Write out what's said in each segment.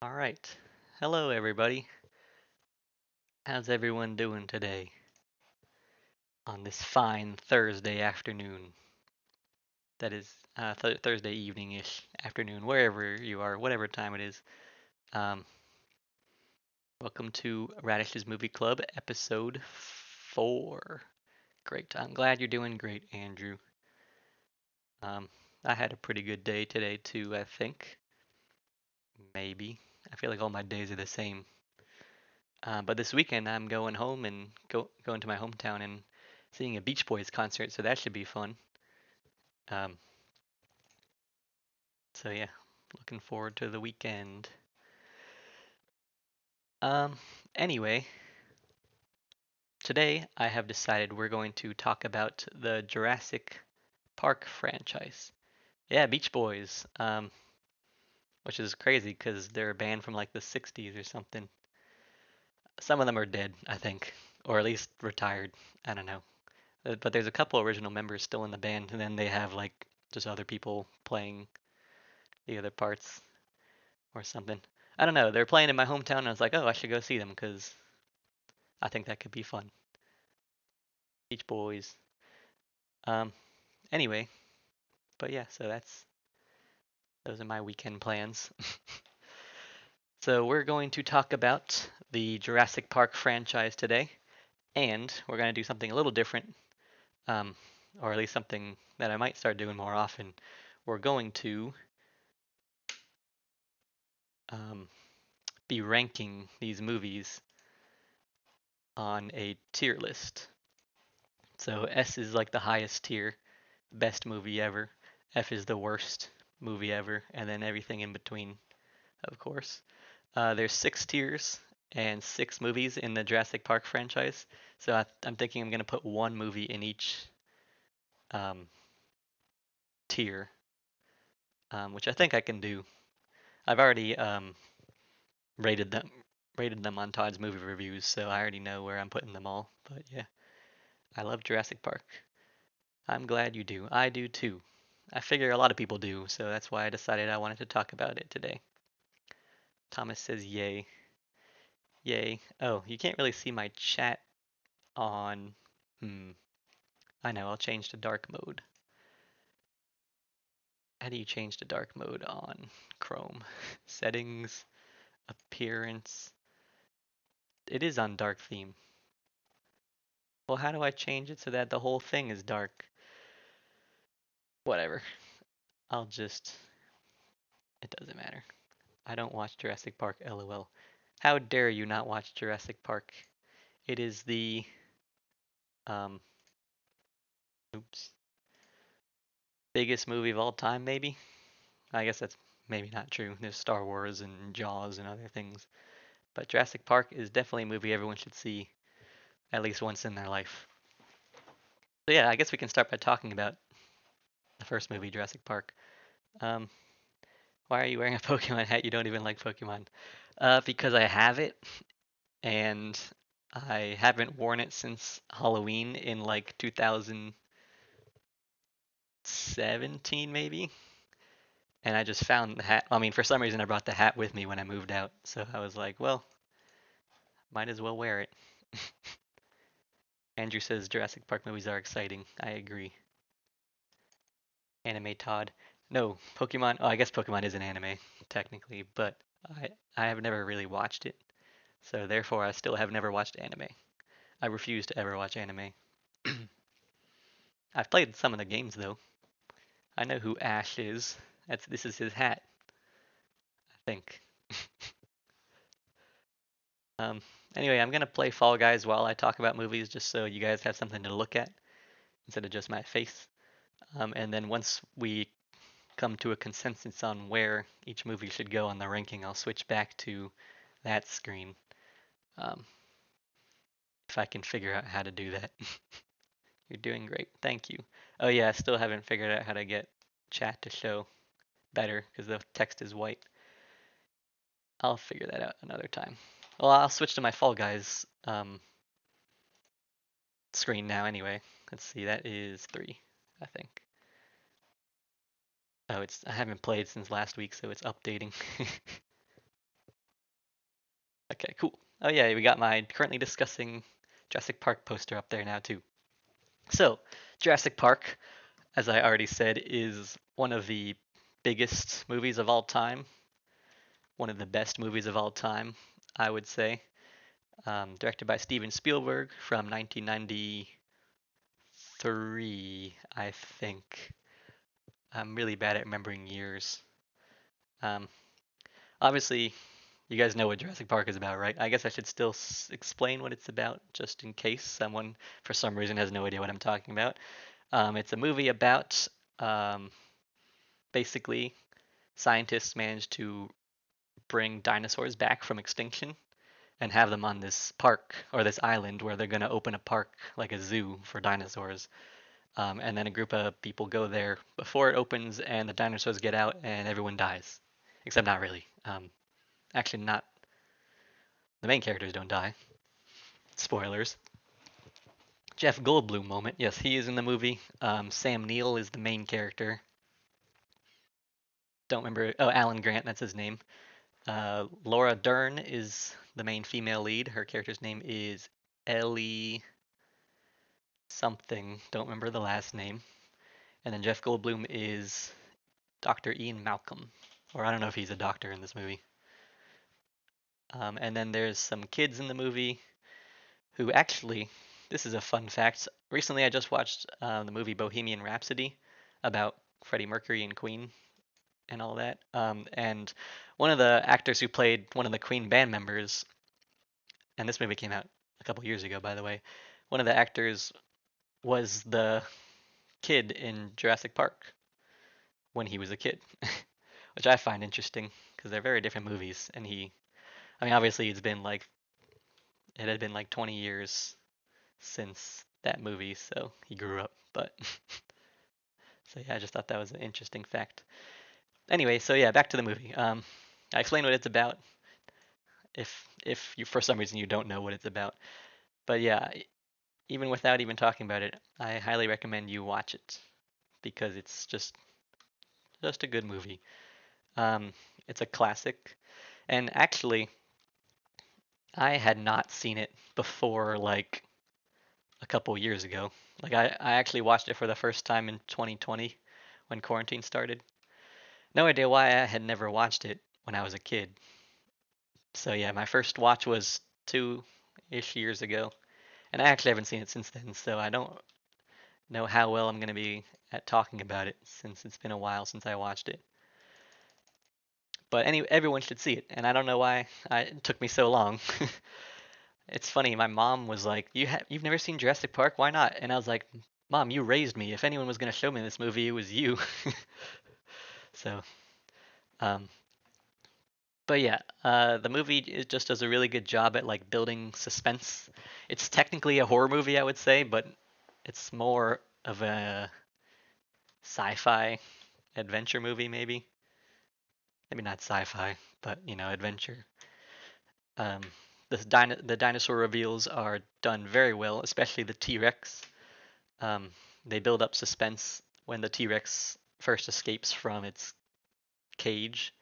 All right. Hello, everybody. How's everyone doing today on this fine Thursday afternoon? That is Thursday evening-ish afternoon, wherever you are, whatever time it is. Um, Welcome to Radish's Movie Club, episode 4. Great. I'm glad you're doing great, Andrew. Um, I had a pretty good day today too, I think. Maybe. I feel like all my days are the same. But this weekend I'm going home and going to my hometown and seeing a Beach Boys concert, so that should be fun. Um, so yeah, looking forward to the weekend. Um, anyway, today I have decided we're going to talk about the Jurassic Park franchise. Yeah, Beach Boys. Which is crazy because they're a band from like the 60s or something. Some of them are dead, I think, or at least retired. I don't know. But there's a couple original members still in the band, and then they have like just other people playing the other parts or something. I don't know. They're playing in my hometown, and I was like, oh, I should go see them because I think that could be fun. Beach Boys. Um. Anyway, but yeah, so those are my weekend plans. So we're going to talk about the Jurassic Park franchise today, and we're going to do something a little different, um, or at least something that I might start doing more often. We're going to um, be ranking these movies on a tier list. So S is like the highest tier, best movie ever. F is the worst movie ever, and then everything in between, of course. There's 6 tiers and 6 movies in the Jurassic Park franchise. So I'm thinking I'm gonna put one movie in each um, tier, which I think I can do. I've already rated them rated them on Todd's movie reviews, so I already know where I'm putting them all. But yeah, I love Jurassic Park. I'm glad you do. I do too. I figure a lot of people do, so that's why I decided I wanted to talk about it today. Thomas says yay. Yay. Oh, you can't really see my chat on. Hmm. I know, I'll change to dark mode. How do you change to dark mode on Chrome? Settings, appearance. It is on dark theme. Well, how do I change it so that the whole thing is dark? Whatever. I'll just. It doesn't matter. I don't watch Jurassic Park, lol. How dare you not watch Jurassic Park? It is the. Um. Oops. Biggest movie of all time, maybe? I guess that's maybe not true. There's Star Wars and Jaws and other things. But Jurassic Park is definitely a movie everyone should see at least once in their life. So yeah, I guess we can start by talking about the first movie, Jurassic Park. Um, why are you wearing a Pokemon hat? You don't even like Pokemon. Because I have it, and I haven't worn it since Halloween in like 2017, maybe. And I just found the hat. I mean, for some reason, I brought the hat with me when I moved out. So I was like, well, might as well wear it. Andrew says Jurassic Park movies are exciting. I agree. Anime Todd. No, Pokemon. Oh, I guess Pokemon is an anime, technically, but I I have never really watched it. So therefore, I still have never watched anime. I refuse to ever watch anime. I've played some of the games though. I know who Ash is. This is his hat, I think. Um, anyway, I'm gonna play Fall Guys while I talk about movies, just so you guys have something to look at instead of just my face. And then once we come to a consensus on where each movie should go on the ranking, I'll switch back to that screen. Um, if I can figure out how to do that. You're doing great. Thank you. Oh yeah, I still haven't figured out how to get chat to show better because the text is white. I'll figure that out another time. Well, I'll switch to my Fall Guys screen now anyway. Let's see, that is 3, I think. Oh, I haven't played since last week, so it's updating. Okay, cool. Oh yeah, we got my currently discussing Jurassic Park poster up there now too. So, Jurassic Park, as I already said, is one of the biggest movies of all time, one of the best movies of all time, I would say. Directed by Steven Spielberg from 1993, I think. I'm really bad at remembering years. Um, Obviously, you guys know what Jurassic Park is about, right? I guess I should still explain what it's about, just in case someone, for some reason, has no idea what I'm talking about. It's a movie about um, basically scientists managed to bring dinosaurs back from extinction and have them on this park or this island where they're going to open a park like a zoo for dinosaurs. And then a group of people go there before it opens, and the dinosaurs get out, and everyone dies. Except not really. Actually, not the main characters don't die. Spoilers. Jeff Goldblum moment. Yes, he is in the movie. Sam Neill is the main character. Don't remember. Oh, Alan Grant, that's his name. Laura Dern is the main female lead. Her character's name is Ellie something. Don't remember the last name. And then Jeff Goldblum is Dr. Ian Malcolm. Or I don't know if he's a doctor in this movie. And then there's some kids in the movie who actually, this is a fun fact. Recently, I just watched the movie Bohemian Rhapsody about Freddie Mercury and Queen and all that. And one of the actors who played one of the Queen band members, and this movie came out a couple years ago, by the way. One of the actors was the kid in Jurassic Park when he was a kid, which I find interesting because they're very different movies. And I mean, obviously, it had been like 20 years since that movie, so he grew up. But so yeah, I just thought that was an interesting fact. Anyway, so yeah, back to the movie. I explained what it's about. If you for some reason you don't know what it's about, but yeah, even without even talking about it, I highly recommend you watch it because it's just a good movie. Um, it's a classic, and actually, I had not seen it before like a couple years ago. Like I actually watched it for the first time in 2020 when quarantine started. No idea why I had never watched it when I was a kid. So yeah, my first watch was 2-ish years ago, and I actually haven't seen it since then. So I don't know how well I'm gonna be at talking about it since it's been a while since I watched it. But everyone should see it, and I don't know why it took me so long. It's funny. My mom was like, you've never seen Jurassic Park? Why not?" And I was like, "Mom, you raised me. If anyone was gonna show me this movie, it was you." So, um, but yeah, the movie just does a really good job at like building suspense. It's technically a horror movie, I would say, but it's more of a sci-fi adventure movie, maybe. Maybe not sci-fi, but adventure. Um, the dinosaur reveals are done very well, especially the T-Rex. Um, they build up suspense when the T-Rex first escapes from its cage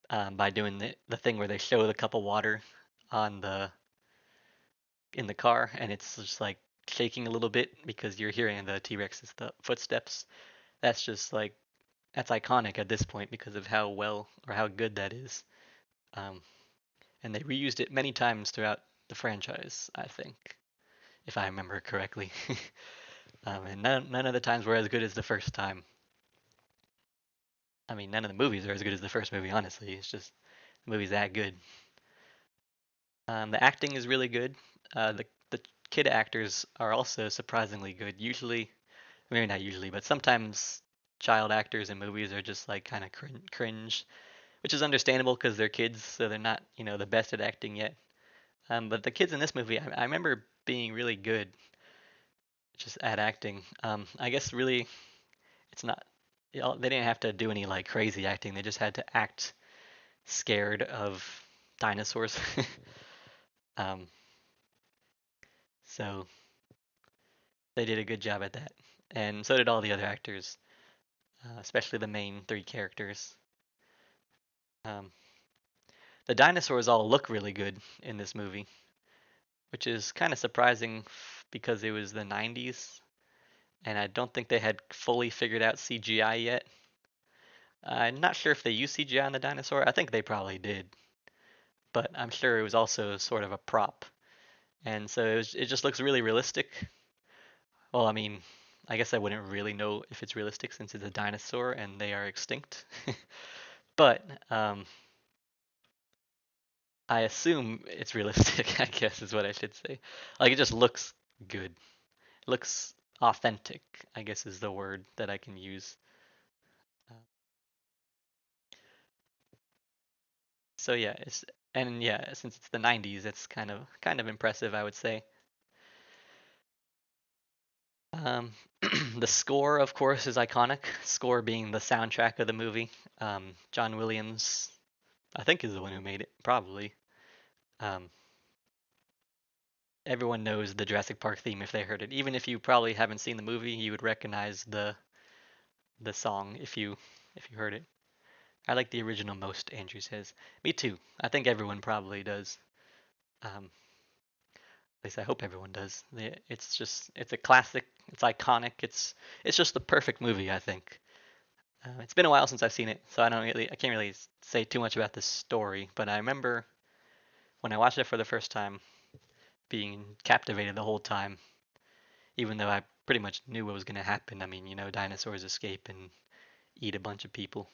by doing the thing where they show the cup of water on the in the car, and it's just like shaking a little bit because you're hearing the T-Rex's footsteps. That's just like that's iconic at this point because of how well or how good that is. Um, and they reused it many times throughout the franchise, I think, if I remember correctly. And none of the times were as good as the first time. I mean, none of the movies are as good as the first movie, honestly. It's just the movie's that good. The acting is really good. The kid actors are also surprisingly good. Usually, maybe not usually, but sometimes child actors in movies are just like kind of cringe, which is understandable because they're kids, so they're not the best at acting yet. But the kids in this movie, I remember being really good just at acting. I guess really it's not. They didn't have to do any like crazy acting. They just had to act scared of dinosaurs. um, so they did a good job at that, and so did all the other actors, especially the main three characters. Um, the dinosaurs all look really good in this movie, which is kind of surprising because it was the 90s and I don't think they had fully figured out CGI yet. I'm not sure if they used CGI on the dinosaur. I think they probably did, but I'm sure it was also sort of a prop. And so it just looks really realistic. Well, I mean, I guess I wouldn't really know if it's realistic since it's a dinosaur and they are extinct. But I assume it's realistic, I guess is what I should say. Like it just looks good. It looks authentic, I guess is the word that I can use. Uh, so yeah, since it's the 90s, it's kind of impressive, I would say. Um, the score, of course, is iconic. Score being the soundtrack of the movie. John Williams, I think, is the one who made it, probably. Um, Everyone knows the Jurassic Park theme if they heard it. Even if you probably haven't seen the movie, you would recognize the song if you heard it. I like the original most, Andrew says. Me too. I think everyone probably does. At least I hope everyone does. It's a classic. It's iconic. It's just the perfect movie, I think. It's been a while since I've seen it, so I can't really say too much about the story. But I remember when I watched it for the first time, being captivated the whole time, even though I pretty much knew what was going to happen. I mean, dinosaurs escape and eat a bunch of people.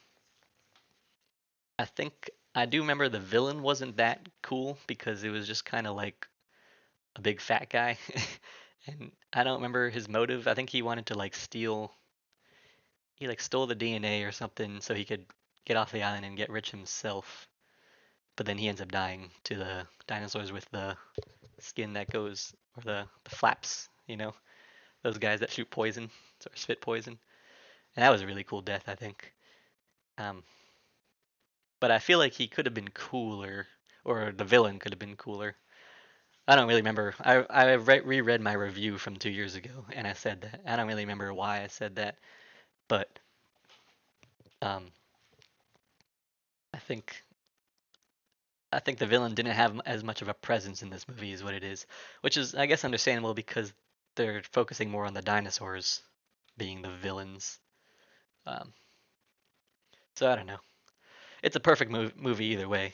I think I do remember the villain wasn't that cool because it was just kind of like a big fat guy. And I don't remember his motive. I think he wanted to like he like stole the DNA or something so he could get off the island and get rich himself. But then he ends up dying to the dinosaurs with the skin that goes, or the flaps, those guys that shoot poison or spit poison. And that was a really cool death, I think. Um, but I feel like he could have been cooler, or the villain could have been cooler. I don't really remember. I reread my review from 2 years ago, and I said that. I don't really remember why I said that, but um, I think I think the villain didn't have as much of a presence in this movie, is what it is, which is I guess understandable because they're focusing more on the dinosaurs being the villains. Um, so I don't know. It's a perfect movie either way.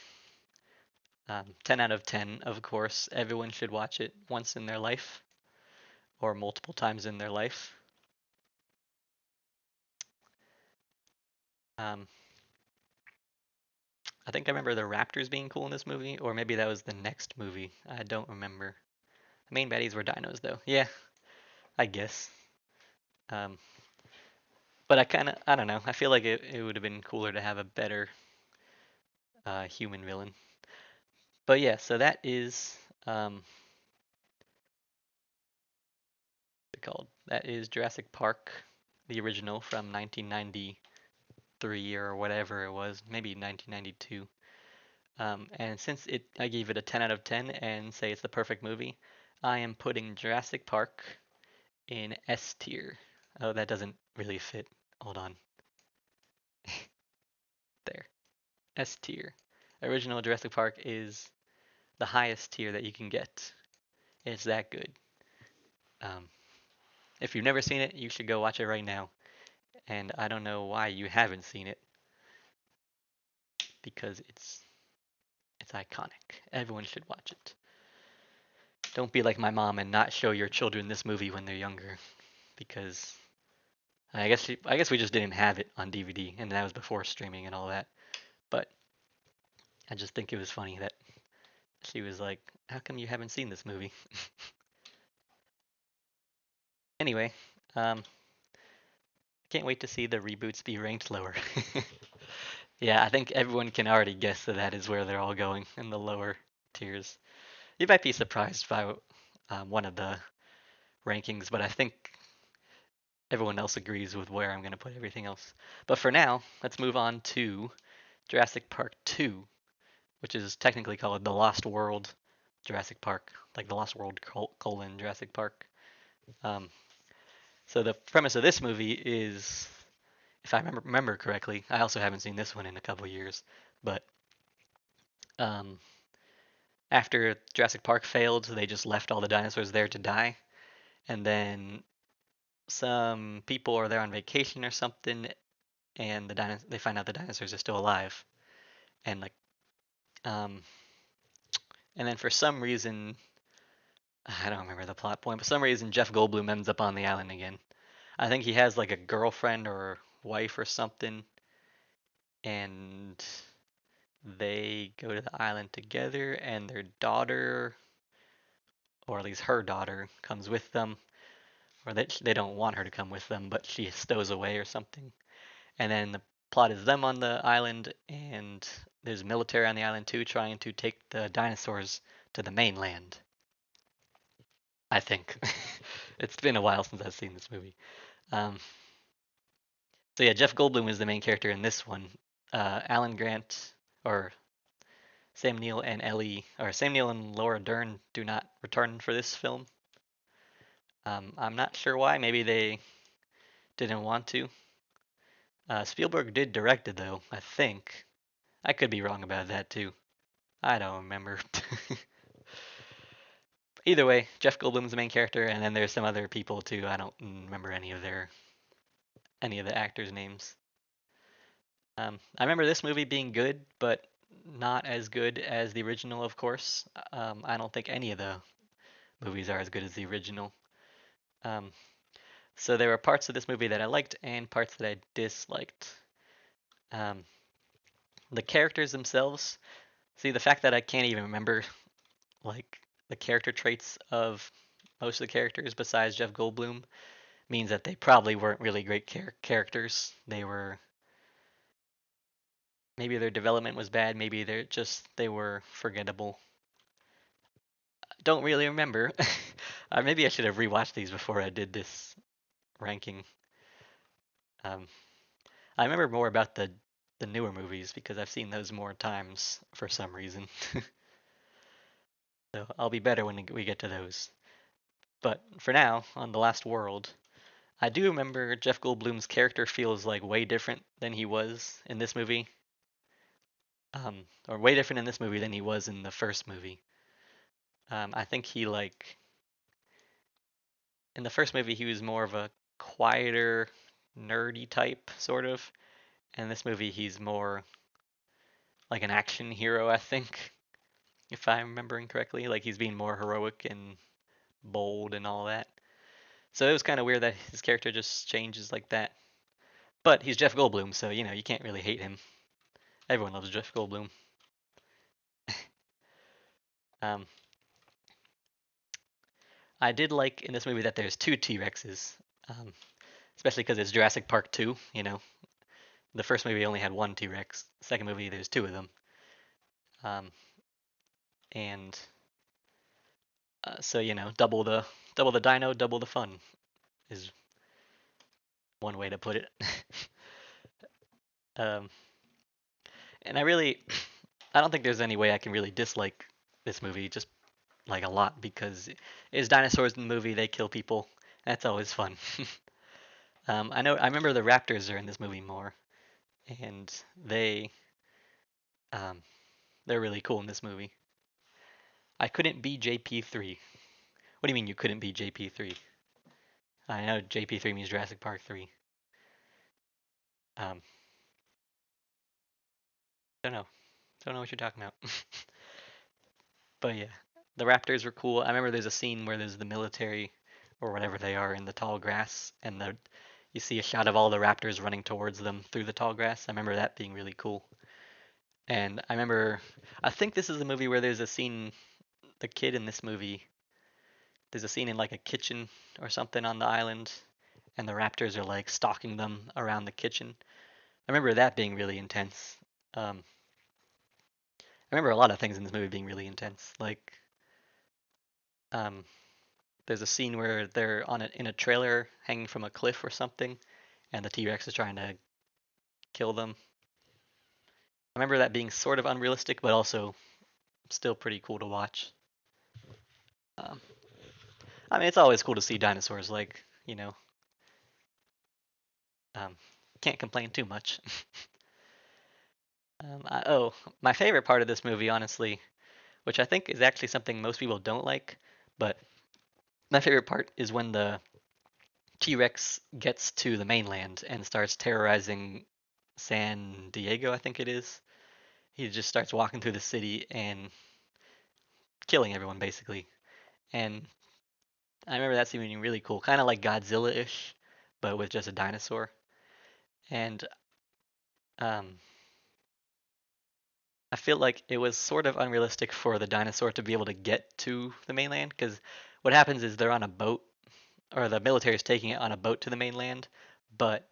10 out of 10, of course. Everyone should watch it once in their life or multiple times in their life. Um, I think I remember the Raptors being cool in this movie, or maybe that was the next movie. I don't remember. The main baddies were dinos, though. Yeah, I guess. Um, but I don't know. I feel like it would have been cooler to have a better human villain. But yeah, so that is, what's it called? That is Jurassic Park, the original from 1993 or whatever it was, maybe 1992. And since I gave it a 10 out of 10 and say it's the perfect movie, I am putting Jurassic Park in S tier. Oh, that doesn't really fit. Hold on. There. S tier. Original Jurassic Park is the highest tier that you can get. It's that good. Um, if you've never seen it, you should go watch it right now. And I don't know why you haven't seen it because it's iconic. Everyone should watch it. Don't be like my mom and not show your children this movie when they're younger because I guess we just didn't have it on DVD and that was before streaming and all that. But I just think it was funny that she was like, "How come you haven't seen this movie?" Anyway, can't wait to see the reboots be ranked lower. Yeah, I think everyone can already guess that that is where they're all going in the lower tiers. You might be surprised by one of the rankings, but I think everyone else agrees with where I'm going to put everything else. But for now, let's move on to Jurassic Park 2, which is technically called The Lost World Jurassic Park, like The Lost World colon Jurassic Park. Um, so the premise of this movie is, if I remember correctly, I also haven't seen this one in a couple years, but Um, After Jurassic Park failed, they just left all the dinosaurs there to die, and then some people are there on vacation or something, and they find out the dinosaurs are still alive, and like um, and then for some reason, I don't remember the plot point, but for some reason Jeff Goldblum ends up on the island again. I think he has like a girlfriend or wife or something, and they go to the island together, and their daughter, or at least her daughter, comes with them, or they don't want her to come with them, but she stows away or something. And then the plot is them on the island, and there's military on the island too, trying to take the dinosaurs to the mainland. I think it's been a while since I've seen this movie. Um, so yeah, Jeff Goldblum is the main character in this one. Alan Grant or Sam Neill and Ellie, or Sam Neill and Laura Dern do not return for this film. I'm not sure why. Maybe they didn't want to. Spielberg did direct it though, I think. I could be wrong about that too. I don't remember. Either way, Jeff Goldblum's the main character, and then there's some other people too. I don't remember any of the actors' names. I remember this movie being good, but not as good as the original, of course. I don't think any of the movies are as good as the original. Um, so there were parts of this movie that I liked and parts that I disliked. Um, the characters themselves, see, the fact that I can't even remember like the character traits of most of the characters besides Jeff Goldblum means that they probably weren't really great characters. They were maybe their development was bad, maybe they were forgettable. Don't really remember. Maybe I should have rewatched these before I did this ranking. Um, I remember more about the newer movies because I've seen those more times for some reason. So I'll be better when we get to those. But for now, on The Last World, I do remember Jeff Goldblum's character feels like way different than he was in this movie. Or way different in this movie than he was in the first movie. I think in the first movie he was more of a quieter, nerdy type, sort of. And in this movie he's more like an action hero, I think, if I'm remembering correctly. Like he's being more heroic and bold and all that. So it was kind of weird that his character just changes like that. But he's Jeff Goldblum, so you can't really hate him. Everyone loves Jeff Goldblum. Um, I did like in this movie that there's two T-Rexes, um, especially because it's Jurassic Park 2. The first movie only had one T-Rex. The second movie, there's two of them. Um, and so double the dino, double the fun is one way to put it. um, and I don't think there's any way I can really dislike this movie just like a lot because it's dinosaurs in the movie. They kill people. That's always fun. I remember the raptors are in this movie more, and um, they're really cool in this movie. I couldn't be JP3. What do you mean you couldn't be JP3? I know JP3 means Jurassic Park 3. Um, don't know. Don't know what you're talking about. But yeah, the raptors were cool. I remember there's a scene where there's the military or whatever they are in the tall grass, and you see a shot of all the raptors running towards them through the tall grass. I remember that being really cool. And I think this is a movie where there's a scene, the kid in this movie, there's a scene in like a kitchen or something on the island, and the raptors are like stalking them around the kitchen. I remember that being really intense. Um, I remember a lot of things in this movie being really intense. Like, um, there's a scene where they're in a trailer hanging from a cliff or something, and the T-Rex is trying to kill them. I remember that being sort of unrealistic, but also still pretty cool to watch. Um, I mean, it's always cool to see dinosaurs. Like, um, can't complain too much. Oh, my favorite part of this movie, honestly, which I think is actually something most people don't like, but my favorite part is when the T-Rex gets to the mainland and starts terrorizing San Diego, I think it is. He just starts walking through the city and killing everyone basically. And I remember that seeming really cool, kind of like Godzilla-ish, but with just a dinosaur. And um, I feel like it was sort of unrealistic for the dinosaur to be able to get to the mainland because what happens is they're on a boat, or the military is taking it on a boat to the mainland, but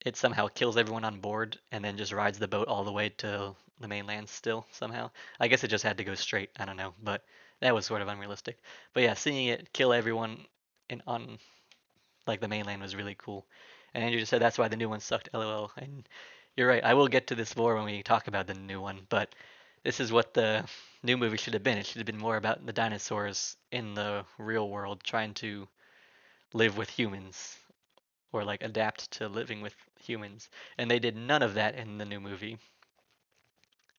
it somehow kills everyone on board and then just rides the boat all the way to the mainland still somehow. I guess it just had to go straight. I don't know, but that was sort of unrealistic. But yeah, seeing it kill everyone in on like the mainland was really cool. And Andrew just said that's why the new one sucked, lol. And you're right. I will get to this more when we talk about the new one, but this is what the new movie should have been. It should have been more about the dinosaurs in the real world trying to live with humans or like adapt to living with humans. And they did none of that in the new movie.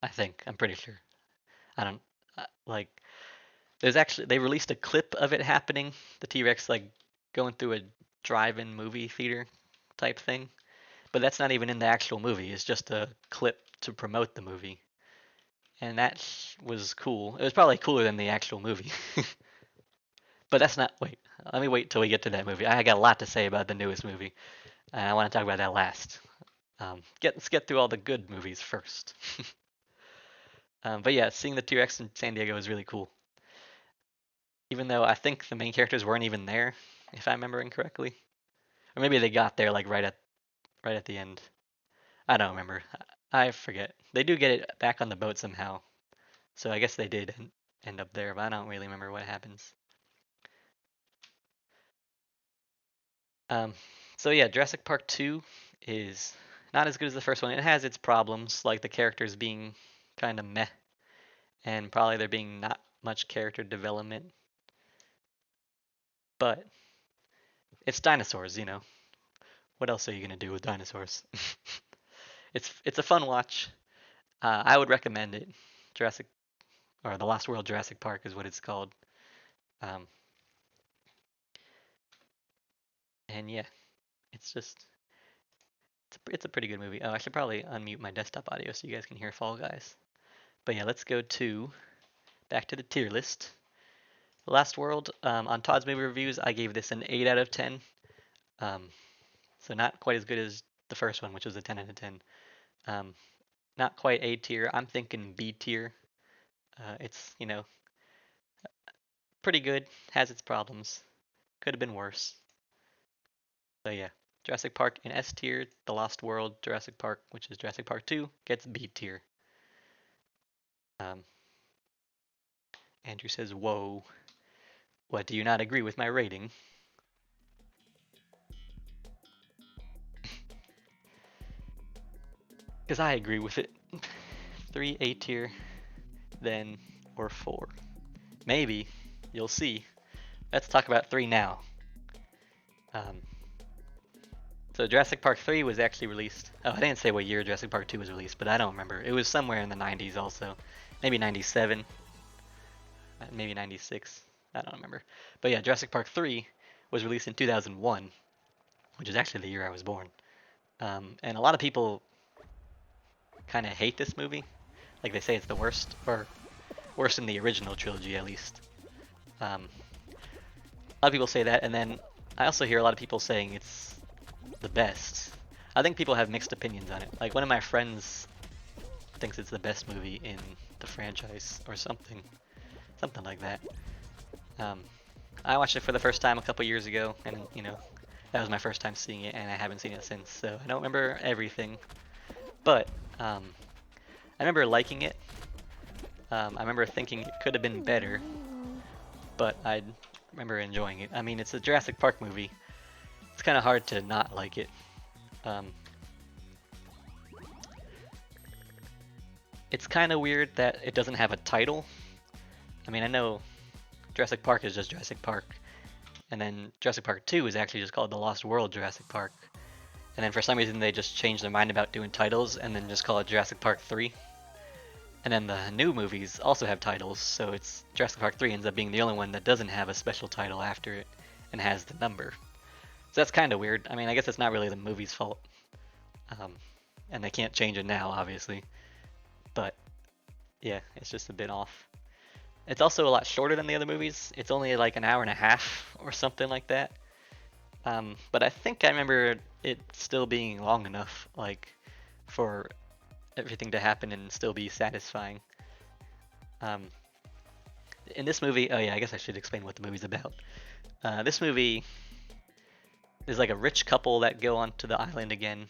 I think. I'm pretty sure. I don't like there's actually they released a clip of it happening. The T-Rex like going through a drive-in movie theater type thing. But that's not even in the actual movie. It's just a clip to promote the movie. And that was cool. It was probably cooler than the actual movie. But that's not wait. Let me wait till we get to that movie. I got a lot to say about the newest movie. And I want to talk about that last. Let's get through all the good movies first. But yeah, seeing the T-Rex in San Diego was really cool. Even though I think the main characters weren't even there, if I'm remembering correctly, or maybe they got there like right at the end. I don't remember. I forget. They do get it back on the boat somehow, so I guess they did end up there, but I don't really remember what happens. Um, so yeah, Jurassic Park 2 is not as good as the first one. It has its problems, like the characters being kind of meh, and probably there being not much character development. But it's dinosaurs, you know. What else are you gonna do with dinosaurs? It's a fun watch. I would recommend it. Jurassic or the Lost World Jurassic Park is what it's called. Um, and yeah, it's just it's a pretty good movie. Oh, I should probably unmute my desktop audio so you guys can hear Fall Guys. But yeah, let's go to back to the tier list. Last World on Todd's movie reviews, I gave this an 8 out of 10. Um, so not quite as good as the first one, which was a 10 out of 10. Um, not quite A tier. I'm thinking B tier. It's pretty good. Has its problems. Could have been worse. So yeah, Jurassic Park in S tier. The Lost World Jurassic Park, which is Jurassic Park 2, gets B tier. Um, Andrew says, "Whoa, what? Do you not agree with my rating?" Because I agree with it. 3 A tier, then or 4. Maybe. You'll see. Let's talk about 3 now. Um, so Jurassic Park 3 was actually released. Oh, I didn't say what year Jurassic Park 2 was released, but I don't remember. It was somewhere in the 90s also. Maybe 97, maybe 96. I don't remember. But yeah, Jurassic Park 3 was released in 2001, which is actually the year I was born. And a lot of people kind of hate this movie. Like they say it's the worst, or worse than the original trilogy at least. A lot of people say that, and then I also hear a lot of people saying it's the best. I think people have mixed opinions on it. Like one of my friends thinks it's the best movie in the franchise or something like that. Um, I watched it for the first time a couple years ago, and that was my first time seeing it, and I haven't seen it since. So I don't remember everything, but I remember liking it. I remember thinking it could have been better, but I remember enjoying it. I mean, it's a Jurassic Park movie. It's kind of hard to not like it. Um, it's kind of weird that it doesn't have a title. I mean, I know Jurassic Park is just Jurassic Park, and then Jurassic Park 2 is actually just called The Lost World Jurassic Park. And then for some reason they just changed their mind about doing titles and then just call it Jurassic Park 3. And then the new movies also have titles, so it's Jurassic Park 3 ends up being the only one that doesn't have a special title after it and has the number. So that's kind of weird. I mean, I guess it's not really the movie's fault. Um, and they can't change it now, obviously. But yeah, it's just a bit off. It's also a lot shorter than the other movies. It's only like an hour and a half or something like that. But I think I remember it still being long enough, like, for everything to happen and still be satisfying. Um, in this movie, oh yeah, I guess I should explain what the movie's about. This movie is like a rich couple that go onto the island again.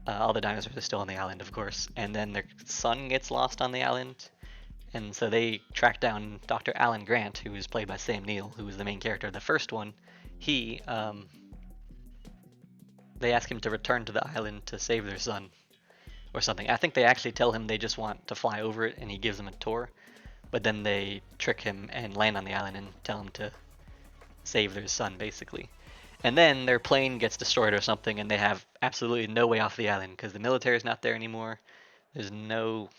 All the dinosaurs are still on the island, of course, and then their son gets lost on the island, and so they track down Dr. Alan Grant, who is played by Sam Neill, who was the main character of the first one. He, they ask him to return to the island to save their son, or something. I think they actually tell him they just want to fly over it, and he gives them a tour, but then they trick him and land on the island and tell him to save their son, basically. And then their plane gets destroyed or something, and they have absolutely no way off the island because the military is not there anymore. There's no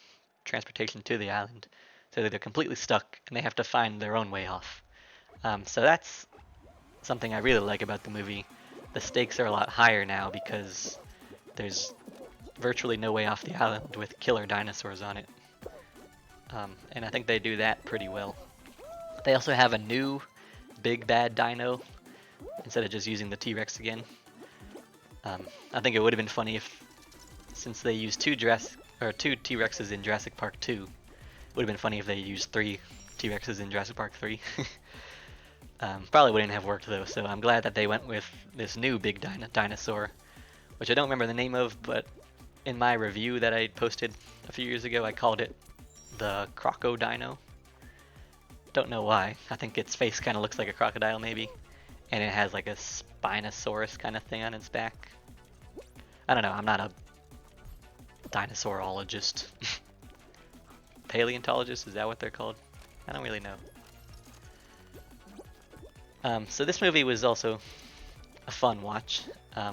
transportation to the island, so they're completely stuck, and they have to find their own way off. So that's something I really like about the movie. The stakes are a lot higher now because there's virtually no way off the island with killer dinosaurs on it. And I think they do that pretty well. They also have a new big bad dino instead of just using the T-Rex again. I think it would have been funny if, since they used two T-Rexes in Jurassic Park 2, it would have been funny if they used 3 T-Rexes in Jurassic Park 3. Probably wouldn't have worked though, so I'm glad that they went with this new big dinosaur, which I don't remember the name of, but in my review that I posted a few years ago, I called it the Crocodino. Don't know why. I think its face kind of looks like a crocodile maybe, and it has like a Spinosaurus kind of thing on its back. I don't know, I'm not a dinosaurologist. Paleontologist, is that what they're called? I don't really know. So this movie was also a fun watch. I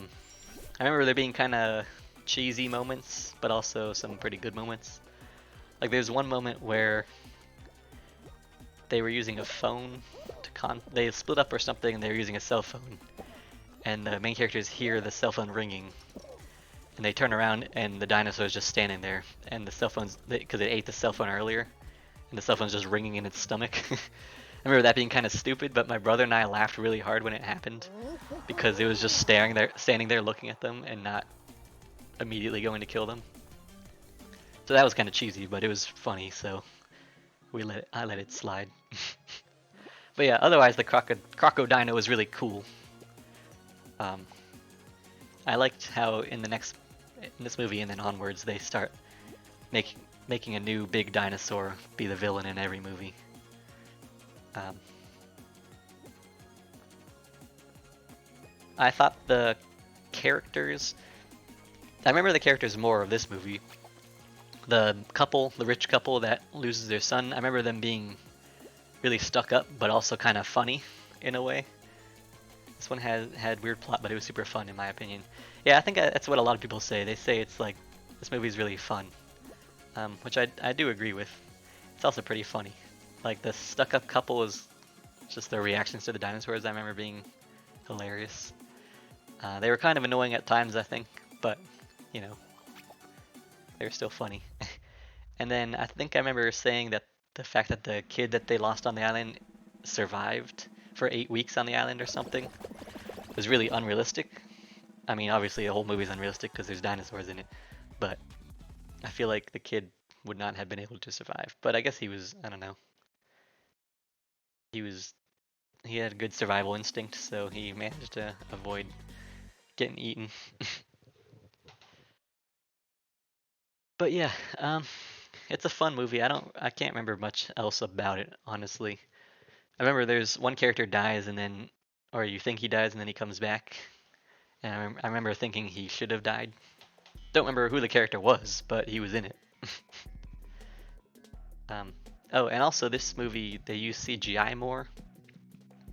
remember there being kind of cheesy moments, but also some pretty good moments. Like there's one moment where they were using a phone to they split up or something, and they were using a cell phone, and the main characters hear the cell phone ringing, and they turn around and the dinosaur is just standing there, and the cell phone's, because it ate the cell phone earlier, and the cell phone's just ringing in its stomach. I remember that being kind of stupid, but my brother and I laughed really hard when it happened because it was just standing there looking at them and not immediately going to kill them. So that was kind of cheesy, but it was funny, so I let it slide. But yeah, otherwise the Crocodino was really cool. I liked how in this movie and then onwards they start making a new big dinosaur be the villain in every movie. I thought the characters... I remember the characters more of this movie. The rich couple that loses their son, I remember them being really stuck up, but also kind of funny in a way. This one had weird plot, but it was super fun in my opinion. Yeah, I think that's what a lot of people say. They say it's like, this movie's really fun. Which I do agree with. It's also pretty funny. Like the stuck up couple is just their reactions to the dinosaurs, I remember being hilarious. They were kind of annoying at times, I think, but you know, they were still funny. And then I think I remember saying that the fact that the kid that they lost on the island survived for 8 weeks on the island or something was really unrealistic. I mean, obviously the whole movie's unrealistic because there's dinosaurs in it, but I feel like the kid would not have been able to survive. But I guess he was, I don't know. He had a good survival instinct, so he managed to avoid getting eaten. But yeah, it's a fun movie. I can't remember much else about it, honestly. I remember there's one character dies and then, or you think he dies and then he comes back. And I remember thinking he should have died. Don't remember who the character was, but he was in it. Oh, and also this movie, they use CGI more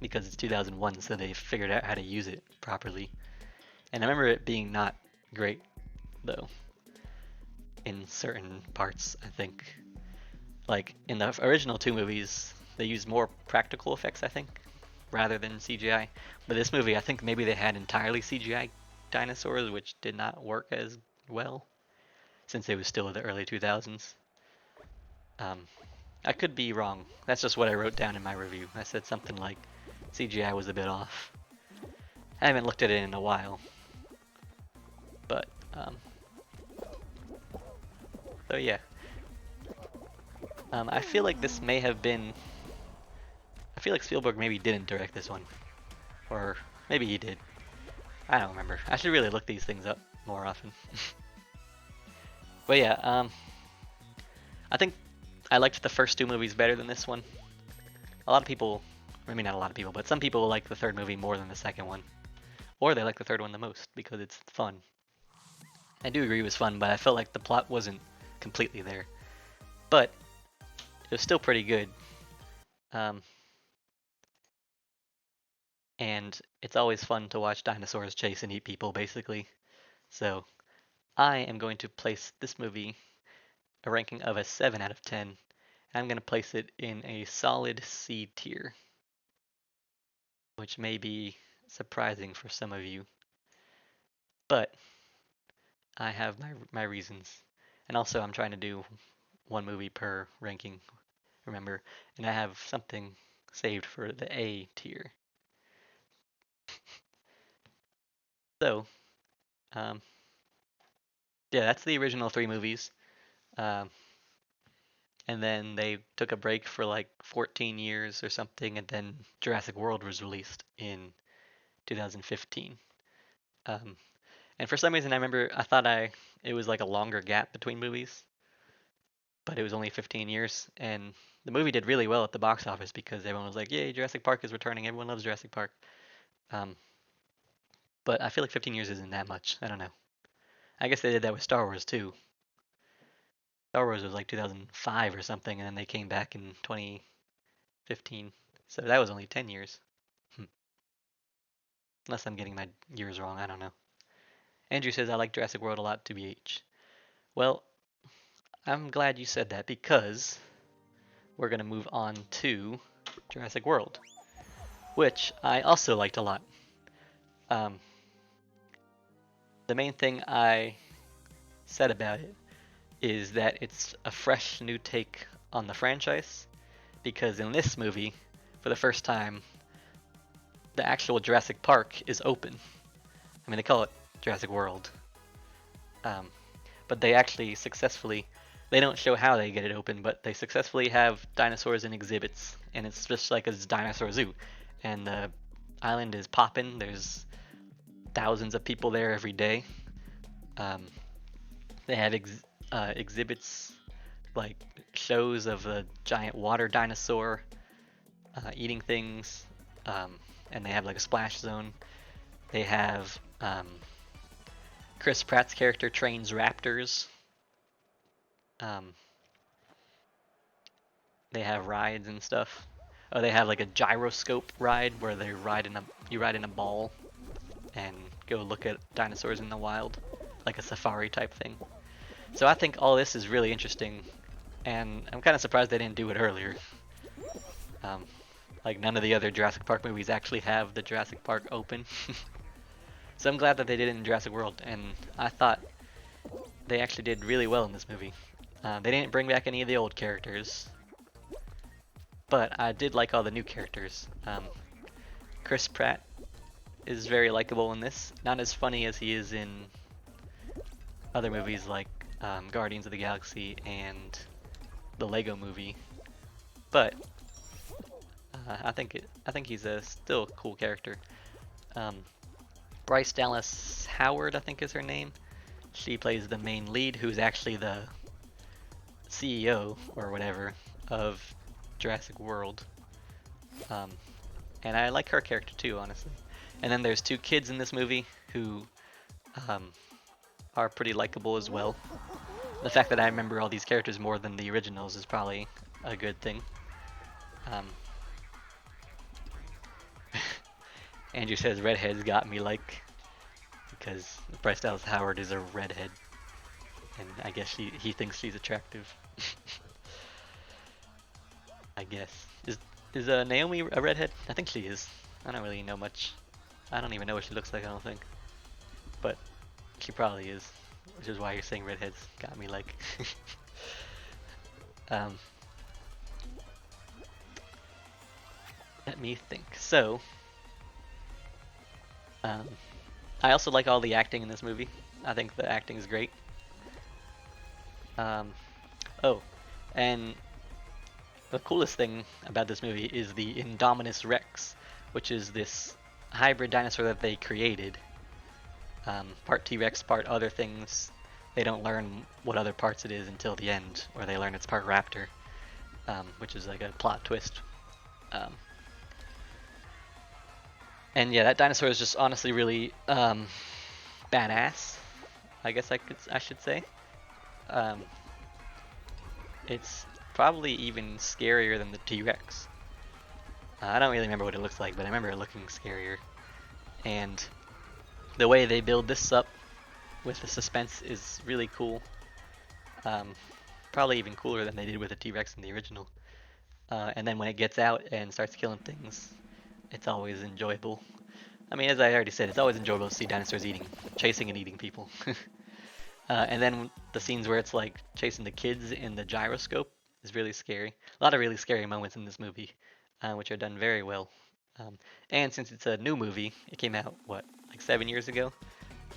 because it's 2001, so they figured out how to use it properly. And I remember it being not great though in certain parts. I think like in the original two movies, they used more practical effects. I think rather than CGI. But this movie, I think maybe they had entirely CGI dinosaurs, which did not work as well since it was still in the early 2000s. Um, I could be wrong. That's just what I wrote down in my review. I said something like CGI was a bit off. I haven't looked at it in a while, but so yeah. I feel like this may have been. I feel like Spielberg maybe didn't direct this one, or maybe he did. I don't remember. I should really look these things up more often. But yeah, I think I liked the first two movies better than this one. A lot of people, I mean not a lot of people, but some people like the third movie more than the second one. Or they like the third one the most because it's fun. I do agree it was fun, but I felt like the plot wasn't completely there. But it was still pretty good. Um, and it's always fun to watch dinosaurs chase and eat people, basically. So I am going to place this movie a ranking of a 7 out of 10. I'm going to place it in a solid C tier, which may be surprising for some of you. But I have my reasons. And also, I'm trying to do one movie per ranking, remember? And I have something saved for the A tier. So, um, yeah, that's the original three movies. Um, and then they took a break for like 14 years or something, and then Jurassic World was released in 2015. Um, and for some reason, I remember I thought it was like a longer gap between movies, but it was only 15 years, and the movie did really well at the box office because everyone was like, "Yay, Jurassic Park is returning! Everyone loves Jurassic Park." Um, but I feel like 15 years isn't that much. I don't know. I guess they did that with Star Wars too. Star Wars was like 2005 or something, and then they came back in 2015. So that was only 10 years. Hmm. Unless I'm getting my years wrong, I don't know. Andrew says I like Jurassic World a lot, to BH. Well, I'm glad you said that because we're going to move on to Jurassic World, which I also liked a lot. Um, the main thing I said about it is that it's a fresh new take on the franchise because in this movie, for the first time, the actual Jurassic Park is open. I mean, they call it Jurassic World, um, but they actually successfully. They don't show how they get it open, but they successfully have dinosaurs in exhibits, and it's just like a dinosaur zoo. And the island is popping. There's thousands of people there every day. Um, they have exhibits like shows of a giant water dinosaur eating things, and they have like a splash zone. They have Chris Pratt's character trains raptors. Um, they have rides and stuff. Oh, they have like a gyroscope ride where they ride in a you ride in a ball and go look at dinosaurs in the wild, like a safari type thing. So I think all this is really interesting, and I'm kind of surprised they didn't do it earlier. Um, like none of the other Jurassic Park movies actually have the Jurassic Park open. So I'm glad that they did it in Jurassic World, and I thought they actually did really well in this movie. They didn't bring back any of the old characters, but I did like all the new characters. Chris Pratt is very likable in this. Not as funny as he is in other movies like Guardians of the Galaxy and the Lego Movie, but I think he's still a cool character. Um, Bryce Dallas Howard, I think is her name. She plays the main lead, who's actually the CEO or whatever of Jurassic World. And I like her character too, honestly. And then there's two kids in this movie who um, are pretty likable as well. The fact that I remember all these characters more than the originals is probably a good thing. Um, Andrew says redheads got me like because Bryce Dallas Howard is a redhead, and I guess he thinks she's attractive. I guess is Naomi a redhead? I think she is. I don't really know much. I don't even know what she looks like. I don't think, but she probably is, which is why you're saying redheads got me like. um, Let me think. So, um, I also like all the acting in this movie. I think the acting is great. Um, oh, and the coolest thing about this movie is the Indominus Rex, which is this hybrid dinosaur that they created. Part T-Rex, part other things. They don't learn what other parts it is until the end, or they learn it's part raptor, which is like a plot twist. Um, and yeah, that dinosaur is just honestly really badass. I guess I should say. Um, it's probably even scarier than the T-Rex. I don't really remember what it looks like, but I remember it looking scarier. And the way they build this up with the suspense is really cool. Um, Probably even cooler than they did with the T-Rex in the original. And then when it gets out and starts killing things, it's always enjoyable. I mean, as I already said, it's always enjoyable to see dinosaurs chasing and eating people. And then the scenes where it's like chasing the kids in the gyroscope is really scary. A lot of really scary moments in this movie, which are done very well. Um, and since it's a new movie, it came out what, like 7 years ago.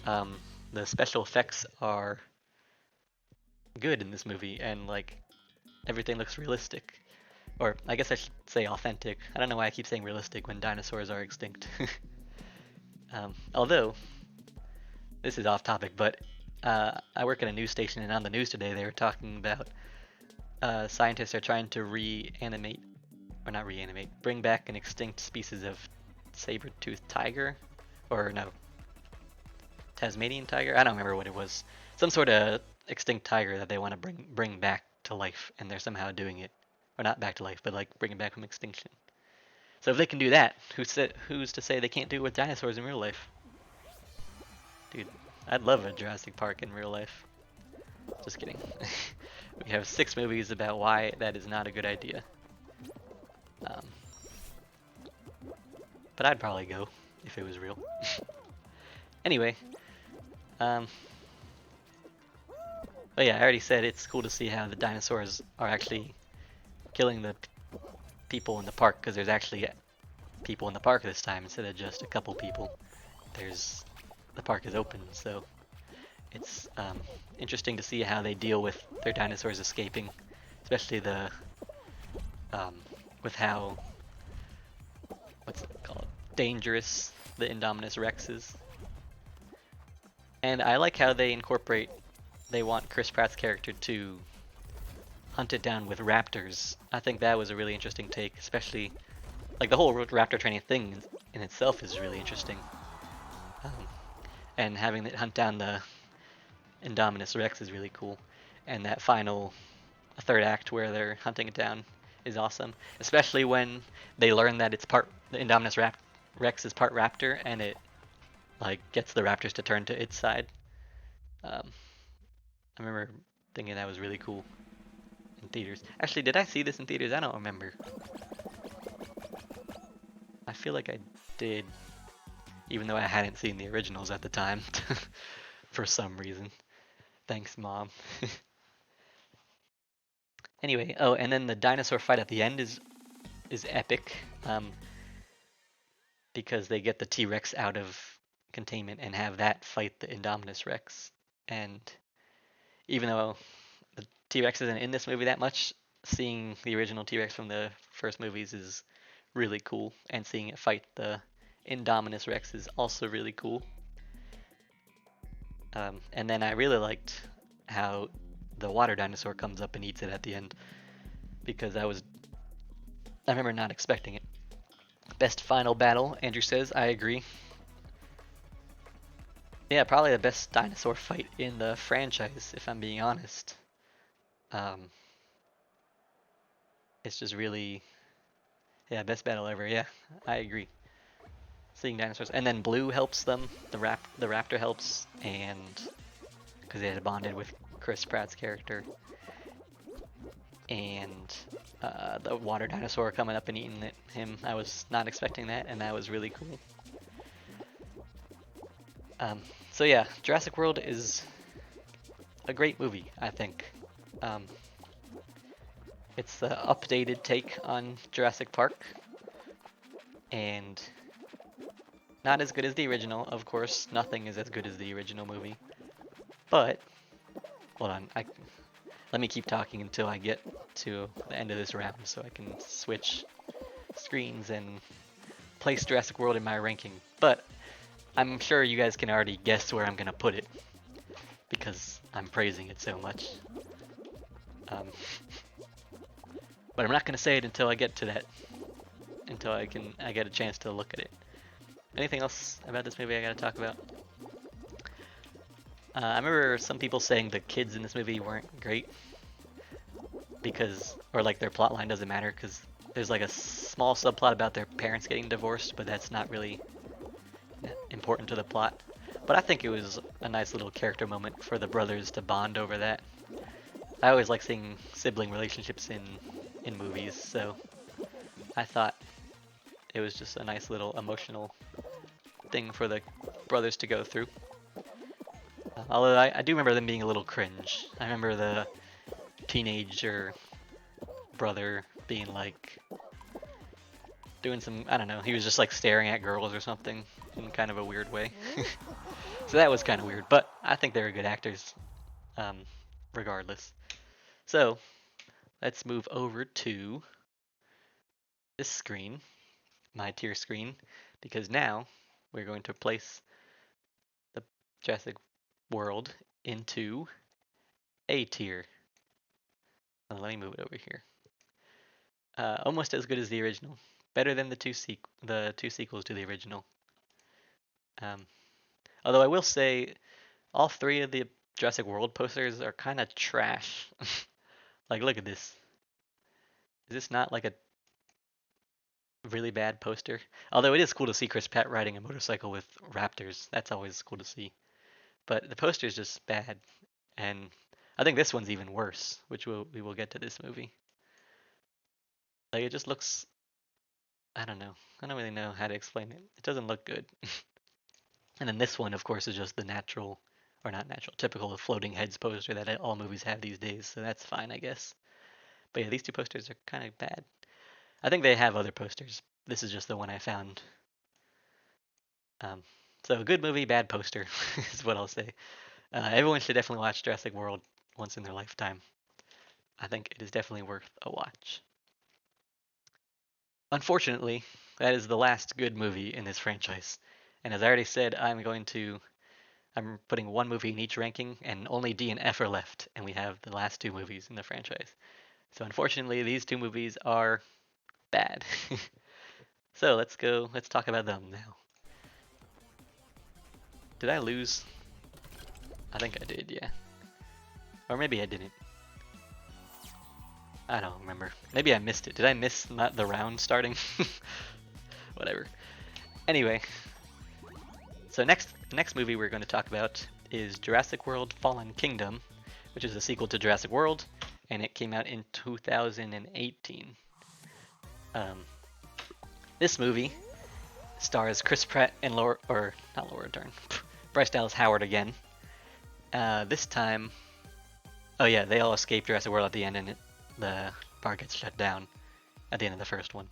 Um, the special effects are good in this movie, and like everything looks realistic. Or I guess I should say authentic. I don't know why I keep saying realistic when dinosaurs are extinct. Although this is off topic, but I work at a news station, and on the news today they were talking about scientists are trying to reanimate, or not reanimate, bring back an extinct species of saber-toothed tiger, or no, Tasmanian tiger. I don't remember what it was. Some sort of extinct tiger that they want to bring back to life, and they're somehow doing it, or not back to life, but like bring it back from extinction. So if they can do that, who's to say they can't do it with dinosaurs in real life? Dude, I'd love a Jurassic Park in real life. Just kidding. We have 6 movies about why that is not a good idea. Um, but I'd probably go if it was real. Anyway, um, but yeah, I already said it's cool to see how the dinosaurs are actually killing the people in the park, because there's actually people in the park this time instead of just a couple people. The park is open, so it's interesting to see how they deal with their dinosaurs escaping, especially um, with how, what's it called, dangerous the Indominus Rex is. And I like how they want Chris Pratt's character to hunt it down with raptors. I think that was a really interesting take, especially like the whole raptor training thing in itself is really interesting. Um, and having it hunt down the Indominus Rex is really cool. And that final third act where they're hunting it down is awesome, especially when they learn that the Indominus Rex is part raptor, and it like gets the raptors to turn to its side. Um, I remember thinking that was really cool in theaters. Actually, did I see this in theaters? I don't remember. I feel like I did, even though I hadn't seen the originals at the time, for some reason. Thanks, Mom. Anyway, oh, and then the dinosaur fight at the end is epic, because they get the T-Rex out of containment and have that fight the Indominus Rex. And even though the T-Rex isn't in this movie that much, seeing the original T-Rex from the first movies is really cool, and seeing it fight the Indominus Rex is also really cool. And then I really liked how the water dinosaur comes up and eats it at the end, because I remember not expecting it. Best final battle, Andrew says. I agree. Yeah, probably the best dinosaur fight in the franchise, if I'm being honest. Um, it's just really, yeah, best battle ever. Yeah, I agree. seeing dinosaurs, and then Blue helps them. The raptor helps, and because they had bonded with Chris Pratt's character, and the water dinosaur coming up and eating him. I was not expecting that, and that was really cool. So yeah, Jurassic World is a great movie, I think. Um, it's the updated take on Jurassic Park, and not as good as the original, of course. Nothing is as good as the original movie. But hold on, let me keep talking until I get to the end of this round, so I can switch screens and place Jurassic World in my ranking. But I'm sure you guys can already guess where I'm gonna put it because I'm praising it so much. But I'm not gonna say it until I get to that. Until I get a chance to look at it. Anything else about this movie I gotta talk about? I remember some people saying the kids in this movie weren't great because, or like their plot line doesn't matter because there's like a small subplot about their parents getting divorced, but that's not really important to the plot. But I think it was a nice little character moment for the brothers to bond over that. I always like seeing sibling relationships in movies, so I thought it was just a nice little emotional thing for the brothers to go through. Although I do remember them being a little cringe. I remember the teenager brother being like doing some, I don't know, he was just like staring at girls or something in kind of a weird way. So that was kind of weird, but I think they were good actors regardless. So let's move over to this screen, my tier screen, because now we're going to place the Jurassic World into A tier. Let me move it over here. Almost as good as the original. Better than the two sequels to the original. Although I will say, all three of the Jurassic World posters are kind of trash. Like, look at this. Is this not like a really bad poster? Although it is cool to see Chris Pratt riding a motorcycle with raptors. That's always cool to see. But the poster is just bad. And I think this one's even worse, which we will get to this movie. Like, it just looks, I don't know. I don't really know how to explain it. It doesn't look good. And then this one, of course, is just the natural, or not natural, typical floating heads poster that all movies have these days, so that's fine, I guess. But yeah, these two posters are kind of bad. I think they have other posters. This is just the one I found. So good movie, bad poster is what I'll say. Everyone should definitely watch Jurassic World once in their lifetime. I think it is definitely worth a watch. Unfortunately, that is the last good movie in this franchise. And as I already said, I'm putting one movie in each ranking, and only D and F are left, and we have the last two movies in the franchise. So unfortunately, these two movies are bad. So let's talk about them now. Did I lose? I think I did, yeah. Or maybe I didn't. I don't remember. Maybe I missed it. Did I miss the round starting? Whatever. Anyway, so next movie we're going to talk about is Jurassic World Fallen Kingdom, which is a sequel to Jurassic World, and it came out in 2018. This movie stars Chris Pratt and Bryce Dallas Howard again. This time, oh yeah, they all escape Jurassic World at the end, and the park gets shut down at the end of the first one.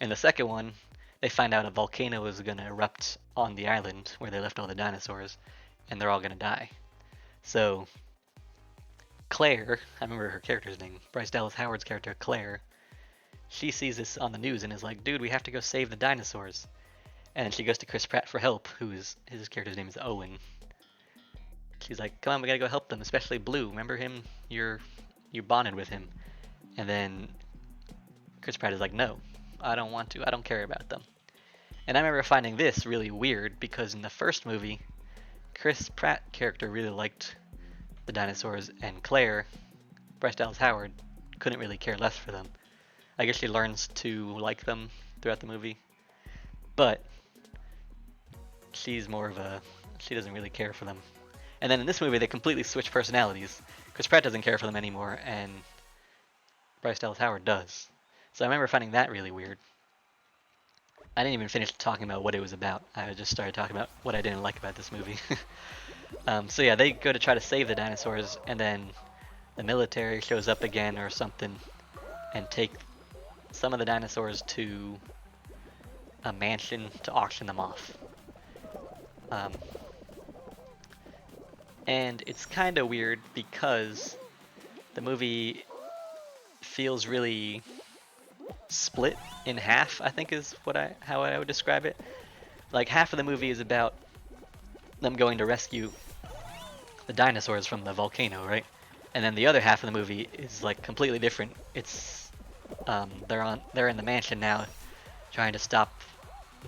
In the second one, they find out a volcano is going to erupt on the island where they left all the dinosaurs, and they're all going to die. So Claire, I remember her character's name, Bryce Dallas Howard's character, Claire, she sees this on the news and is like, dude, we have to go save the dinosaurs. And she goes to Chris Pratt for help, his character's name is Owen. She's like, come on, we gotta go help them, especially Blue. Remember him? You bonded with him. And then Chris Pratt is like, no, I don't want to. I don't care about them. And I remember finding this really weird because in the first movie, Chris Pratt character really liked the dinosaurs, and Claire, Bryce Dallas Howard, couldn't really care less for them. I guess she learns to like them throughout the movie. But she's more of a, she doesn't really care for them. And then in this movie, they completely switch personalities. Chris Pratt doesn't care for them anymore, and Bryce Dallas Howard does. So I remember finding that really weird. I didn't even finish talking about what it was about. I just started talking about what I didn't like about this movie. So yeah, they go to try to save the dinosaurs, and then the military shows up again or something, and take some of the dinosaurs to a mansion to auction them off. Um, and it's kind of weird because the movie feels really split in half, I think is how I would describe it. Like half of the movie is about them going to rescue the dinosaurs from the volcano, right? And then the other half of the movie is like completely different. It's they're in the mansion now, trying to stop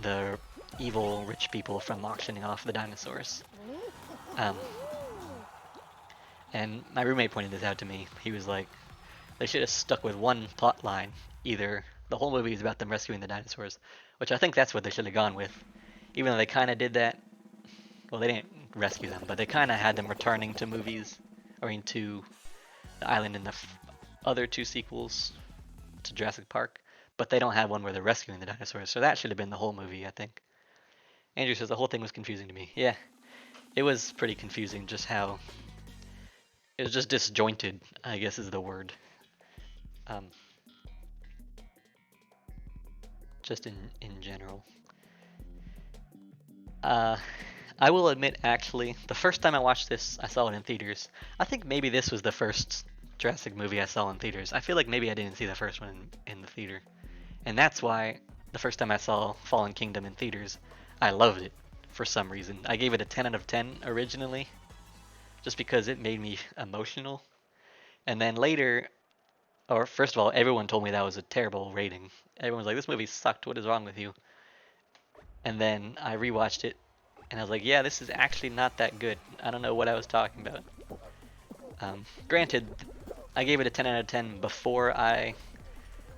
the evil rich people from auctioning off the dinosaurs. Um, and my roommate pointed this out to me. He was like, they should have stuck with one plot line. Either the whole movie is about them rescuing the dinosaurs, which I think that's what they should have gone with. Even though they kind of did that. Well, they didn't rescue them, but they kind of had them returning to movies, or into the island in the other two sequels to Jurassic Park. But they don't have one where they're rescuing the dinosaurs, so that should have been the whole movie, I think. Andrew says the whole thing was confusing to me. Yeah, it was pretty confusing, just how it was just disjointed, I guess is the word. Um, just in general. I will admit, actually, the first time I watched this, I saw it in theaters. I think maybe this was the first Jurassic movie I saw in theaters. I feel like maybe I didn't see the first one in the theater. And that's why the first time I saw Fallen Kingdom in theaters, I loved it for some reason. I gave it a 10 out of 10 originally, just because it made me emotional. And then later, or first of all, everyone told me that was a terrible rating. Everyone was like, this movie sucked, what is wrong with you? And then I rewatched it, and I was like, yeah, this is actually not that good. I don't know what I was talking about. Granted, I gave it a 10 out of 10 before I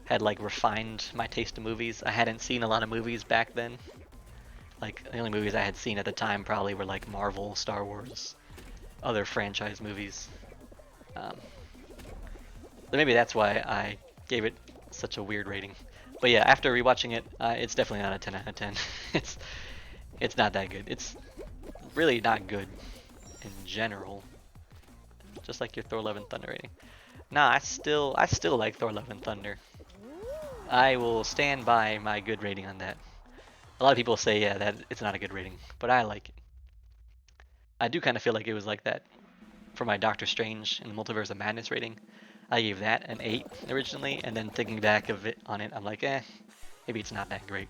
had like refined my taste in movies. I hadn't seen a lot of movies back then. Like the only movies I had seen at the time probably were like Marvel, Star Wars, other franchise movies. So maybe that's why I gave it such a weird rating. But yeah, after rewatching it, it's definitely not a 10 out of 10. it's not that good. It's really not good in general. Just like your Thor: Love and Thunder rating. Nah, I still like Thor: Love and Thunder. I will stand by my good rating on that. A lot of people say, yeah, that it's not a good rating, but I like it. I do kind of feel like it was like that for my Doctor Strange and the Multiverse of Madness rating. I gave that an 8 originally, and then thinking back of it on it, I'm like, maybe it's not that great.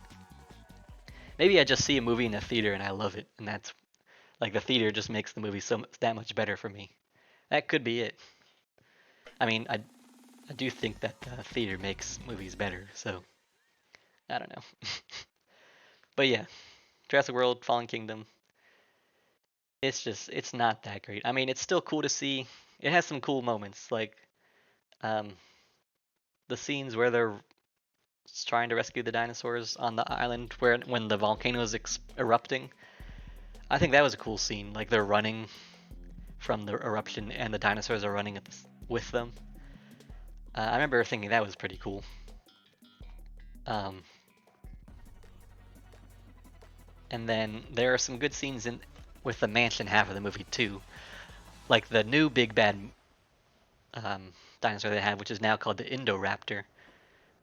Maybe I just see a movie in a theater and I love it, and that's like the theater just makes the movie so that much better for me. That could be it. I mean, I do think that the theater makes movies better, so I don't know. But yeah, Jurassic World: Fallen Kingdom. It's not that great. I mean, it's still cool to see. It has some cool moments, like um, the scenes where they're trying to rescue the dinosaurs on the island where when the volcano is erupting. I think that was a cool scene. Like they're running from the eruption and the dinosaurs are running with them. I remember thinking that was pretty cool. And then there are some good scenes with the mansion half of the movie too, like the new big bad dinosaur they have, which is now called the Indoraptor,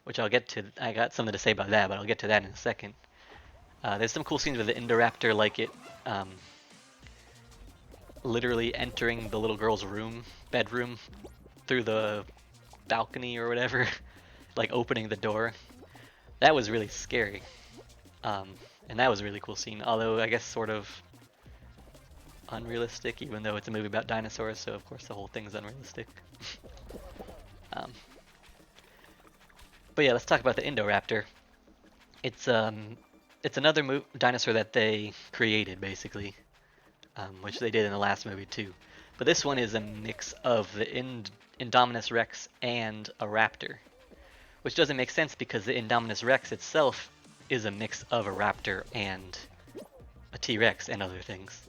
which I'll get to. I got something to say about that, but I'll get to that in a second. There's some cool scenes with the Indoraptor, like it literally entering the little girl's bedroom, through the balcony or whatever, like opening the door. That was really scary. And that was a really cool scene, although I guess sort of unrealistic, even though it's a movie about dinosaurs, so of course the whole thing's unrealistic. But yeah, let's talk about the Indoraptor. It's another dinosaur that they created, basically, which they did in the last movie too. But this one is a mix of the Indominus Rex and a raptor, which doesn't make sense because the Indominus Rex itself is a mix of a raptor and a T-Rex and other things.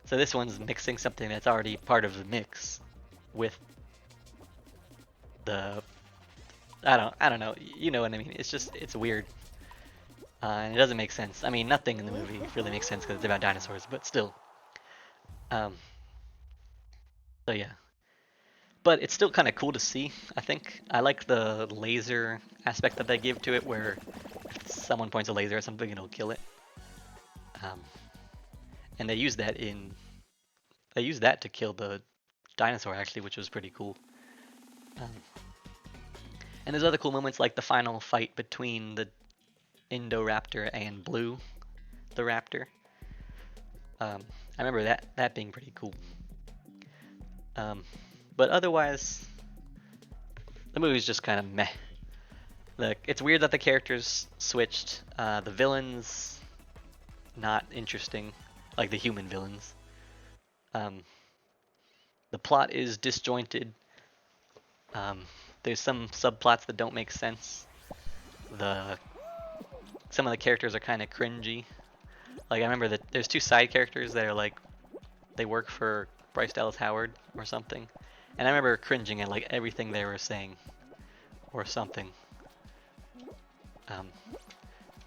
So this one's mixing something that's already part of the mix with the I don't know. You know what I mean? It's weird. And it doesn't make sense. I mean, nothing in the movie really makes sense because it's about dinosaurs, but still. Um, so yeah, but it's still kind of cool to see. I think I like the laser aspect that they give to it, where if someone points a laser at something, it'll kill it. Um, and they use that to kill the dinosaur actually, which was pretty cool. Um, and there's other cool moments like the final fight between the Indoraptor and Blue, the raptor. I remember that being pretty cool. Um, but otherwise, the movie's just kind of meh. Like, it's weird that the characters switched. The villains, not interesting, like the human villains. Um, the plot is disjointed. Um, there's some subplots that don't make sense. The Some of the characters are kind of cringy. Like I remember that there's two side characters that are like they work for Bryce Dallas Howard or something, and I remember cringing at like everything they were saying or something. Um,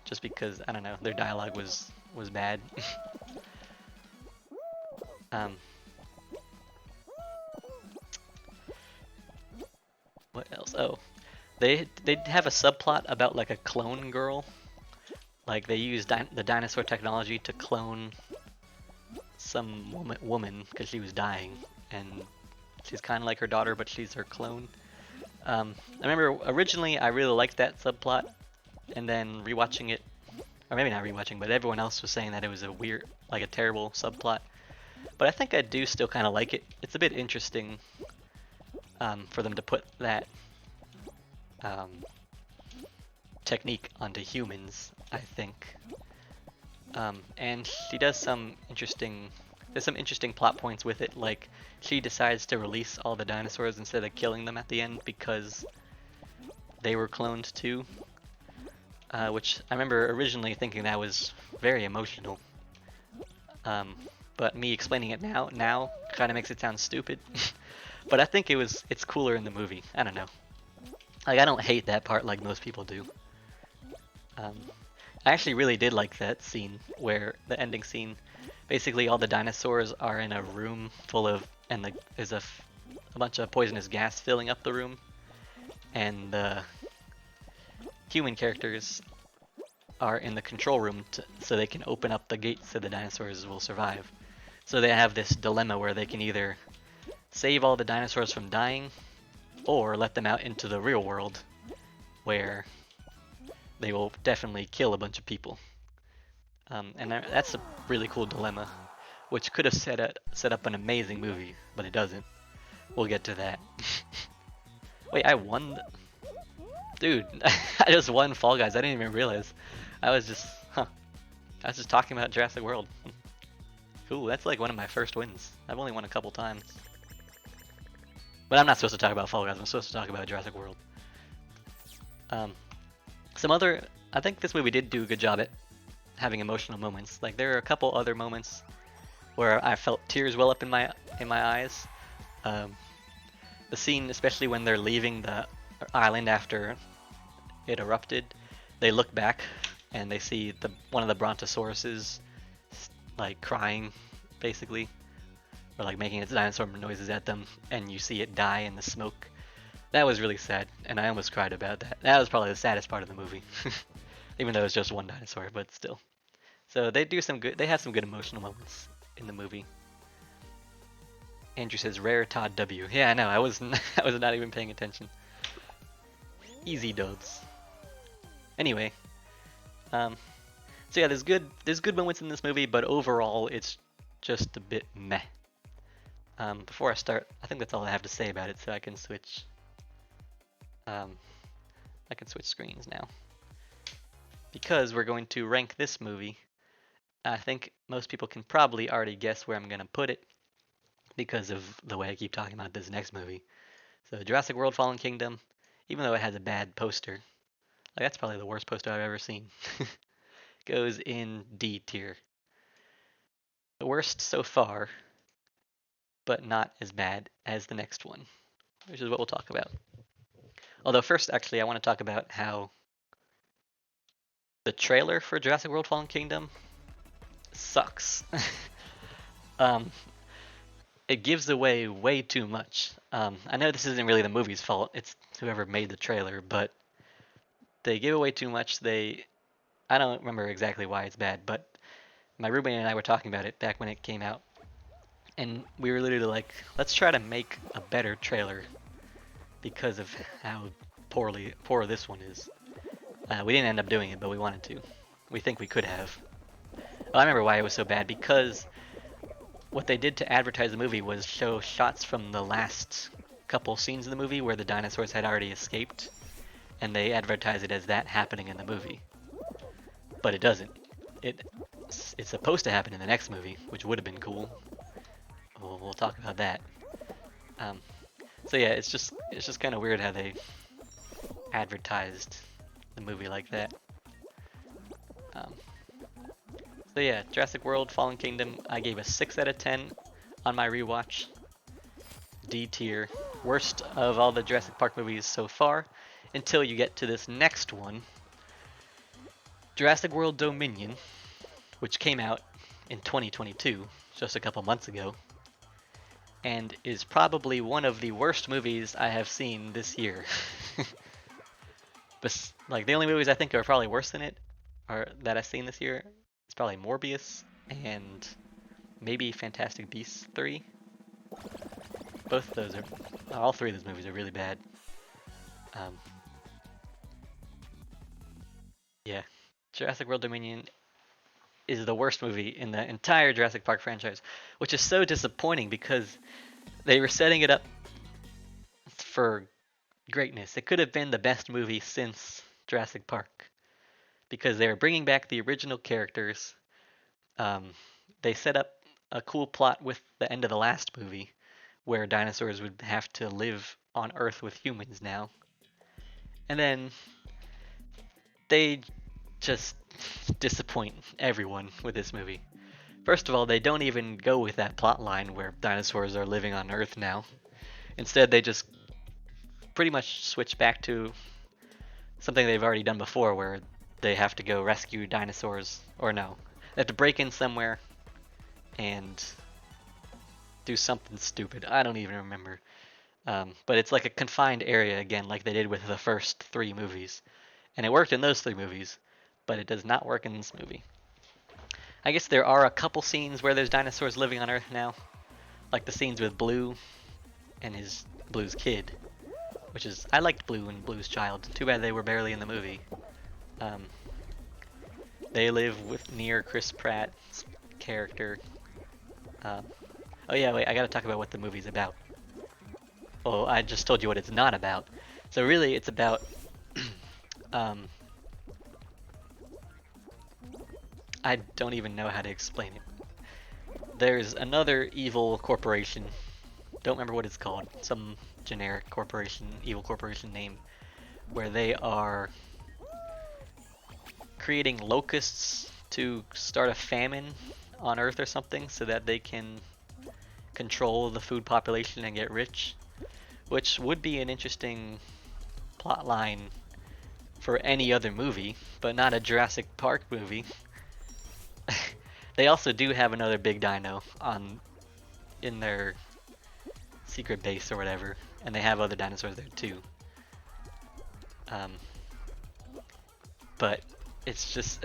just because I don't know, their dialogue was bad. um, what else? Oh, they have a subplot about like a clone girl. Like they use the dinosaur technology to clone some woman because she was dying, and she's kind of like her daughter, but she's her clone. I remember originally I really liked that subplot, and then rewatching it, or maybe not rewatching, but everyone else was saying that it was a weird, like a terrible subplot. But I think I do still kind of like it. It's a bit interesting for them to put that um, technique onto humans, I think. And she does there's some interesting plot points with it, like she decides to release all the dinosaurs instead of killing them at the end because they were cloned too. Which I remember originally thinking that was very emotional. Um, but me explaining it now kind of makes it sound stupid. But I think it's cooler in the movie. I don't know. Like I don't hate that part like most people do. Um, I actually really did like that scene where the ending scene, basically all the dinosaurs are in a room full of, and there's a bunch of poisonous gas filling up the room, and the human characters are in the control room so they can open up the gates so the dinosaurs will survive. So they have this dilemma where they can either save all the dinosaurs from dying or let them out into the real world where they will definitely kill a bunch of people. And that's a really cool dilemma, which could have set up an amazing movie, but it doesn't. We'll get to that. Wait, I won? Dude, I just won Fall Guys. I didn't even realize. I was just, I was just talking about Jurassic World. Cool, that's like one of my first wins. I've only won a couple times. But I'm not supposed to talk about Fall Guys. I'm supposed to talk about Jurassic World. I think this movie did do a good job at having emotional moments. Like there are a couple other moments where I felt tears well up in my eyes. The scene, especially when they're leaving the island after it erupted, they look back and they see one of the brontosauruses like crying, basically, or like making its dinosaur noises at them, and you see it die in the smoke. That was really sad, and I almost cried about that. That was probably the saddest part of the movie, even though it's just one dinosaur, but still. So they have some good emotional moments in the movie. Andrew says rare Todd W. Yeah, I know. I was not even paying attention. Easy dubs. Anyway, so yeah, there's good moments in this movie, but overall it's just a bit meh. Before I start, I think that's all I have to say about it. So I can switch. I can switch screens now because we're going to rank this movie. I think most people can probably already guess where I'm gonna put it because of the way I keep talking about this next movie. So Jurassic World Fallen Kingdom, even though it has a bad poster, like that's probably the worst poster I've ever seen, goes in D tier. The worst so far, but not as bad as the next one, which is what we'll talk about. Although first, actually, I want to talk about how the trailer for Jurassic World Fallen Kingdom sucks. um, it gives away way too much. I know this isn't really the movie's fault, it's whoever made the trailer, but they give away too much. I don't remember exactly why it's bad, but my roommate and I were talking about it back when it came out, and we were literally like, let's try to make a better trailer because of how poor this one is. We didn't end up doing it, but we wanted to. We think we could have. Well, I remember why it was so bad, because what they did to advertise the movie was show shots from the last couple scenes of the movie where the dinosaurs had already escaped, and they advertise it as that happening in the movie. But it doesn't. It's supposed to happen in the next movie, which would have been cool. We'll talk about that. Um, so yeah, it's just kind of weird how they advertised the movie like that. Um, so yeah, Jurassic World Fallen Kingdom, I gave a 6 out of 10 on my rewatch. D tier. Worst of all the Jurassic Park movies so far, until you get to this next one, Jurassic World Dominion, which came out in 2022, just a couple months ago, and is probably one of the worst movies I have seen this year. But like, the only movies I think are probably worse than it, or that I've seen this year, is probably Morbius and maybe Fantastic Beasts 3. Both of those all three of those movies are really bad. Um, yeah, Jurassic World Dominion is the worst movie in the entire Jurassic Park franchise, which is so disappointing because they were setting it up for greatness. It could have been the best movie since Jurassic Park because they were bringing back the original characters. Um, they set up a cool plot with the end of the last movie where dinosaurs would have to live on Earth with humans now. And then they just disappoint everyone with this movie. First of all, they don't even go with that plot line where dinosaurs are living on Earth now. Instead, they just pretty much switch back to something they've already done before where they have to go rescue dinosaurs. Or no, they have to break in somewhere and do something stupid. I don't even remember. But it's like a confined area again, like they did with the first 3 movies. And it worked in those 3 movies, but it does not work in this movie. I guess there are a couple scenes where there's dinosaurs living on Earth now, like the scenes with Blue and Blue's kid, which is, I liked Blue and Blue's child. Too bad they were barely in the movie. They live near Chris Pratt's character. Oh yeah, wait, I gotta talk about what the movie's about. Well, I just told you what it's not about. So really, it's about I don't even know how to explain it. There's another evil corporation. Don't remember what it's called. Some generic corporation, evil corporation name, where they are creating locusts to start a famine on Earth or something so that they can control the food population and get rich, which would be an interesting plot line for any other movie, but not a Jurassic Park movie. They also do have another big dino in their secret base or whatever, and they have other dinosaurs there too. But it's just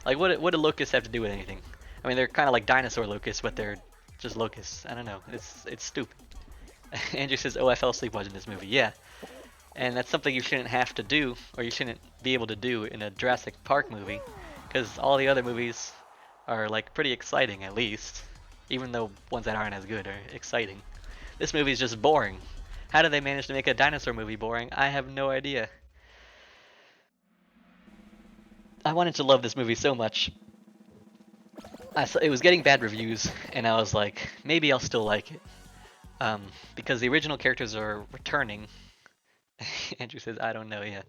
like, what do locusts have to do with anything? I mean, they're kind of like dinosaur locusts, but they're just locusts. I don't know. It's stupid. Andrew says, "Oh, I fell asleep watching this movie." Yeah, and that's something you shouldn't have to do, or you shouldn't be able to do in a Jurassic Park movie, because all the other movies are like pretty exciting, at least, even though ones that aren't as good are exciting. This movie is just boring. How did they manage to make a dinosaur movie boring? I have no idea. I wanted to love this movie so much. It was getting bad reviews, and I was like, maybe I'll still like it. Because the original characters are returning. Andrew says, I don't know, yeah.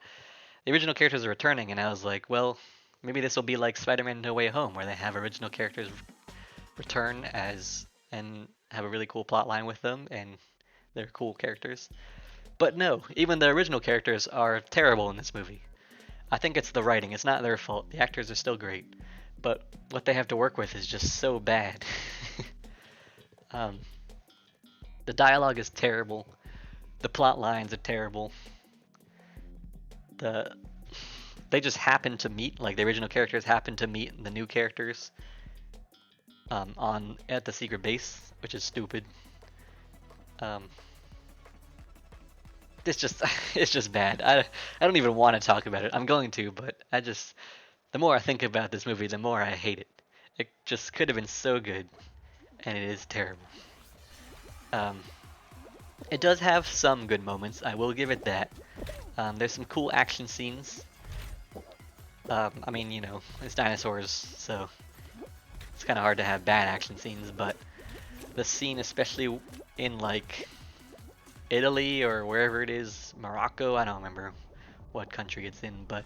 The original characters are returning, and I was like, well, maybe this will be like Spider-Man No Way Home, where they have original characters return as and have a really cool plot line with them, and they're cool characters. But no, even the original characters are terrible in this movie. I think it's the writing. It's not their fault. The actors are still great, but what they have to work with is just so bad. um, the dialogue is terrible. The plot lines are terrible. The they just happen to meet, like the original characters happen to meet the new characters on at the secret base, which is stupid. Um, it's just it's just bad. I don't even want to talk about it. I'm going to, but I just the more I think about this movie, the more I hate it. It just could have been so good, and it is terrible. Um, it does have some good moments. I will give it that. There's some cool action scenes. I mean, you know, it's dinosaurs, so it's kind of hard to have bad action scenes. But the scene, especially in like Italy or wherever it is, Morocco, I don't remember what country it's in, but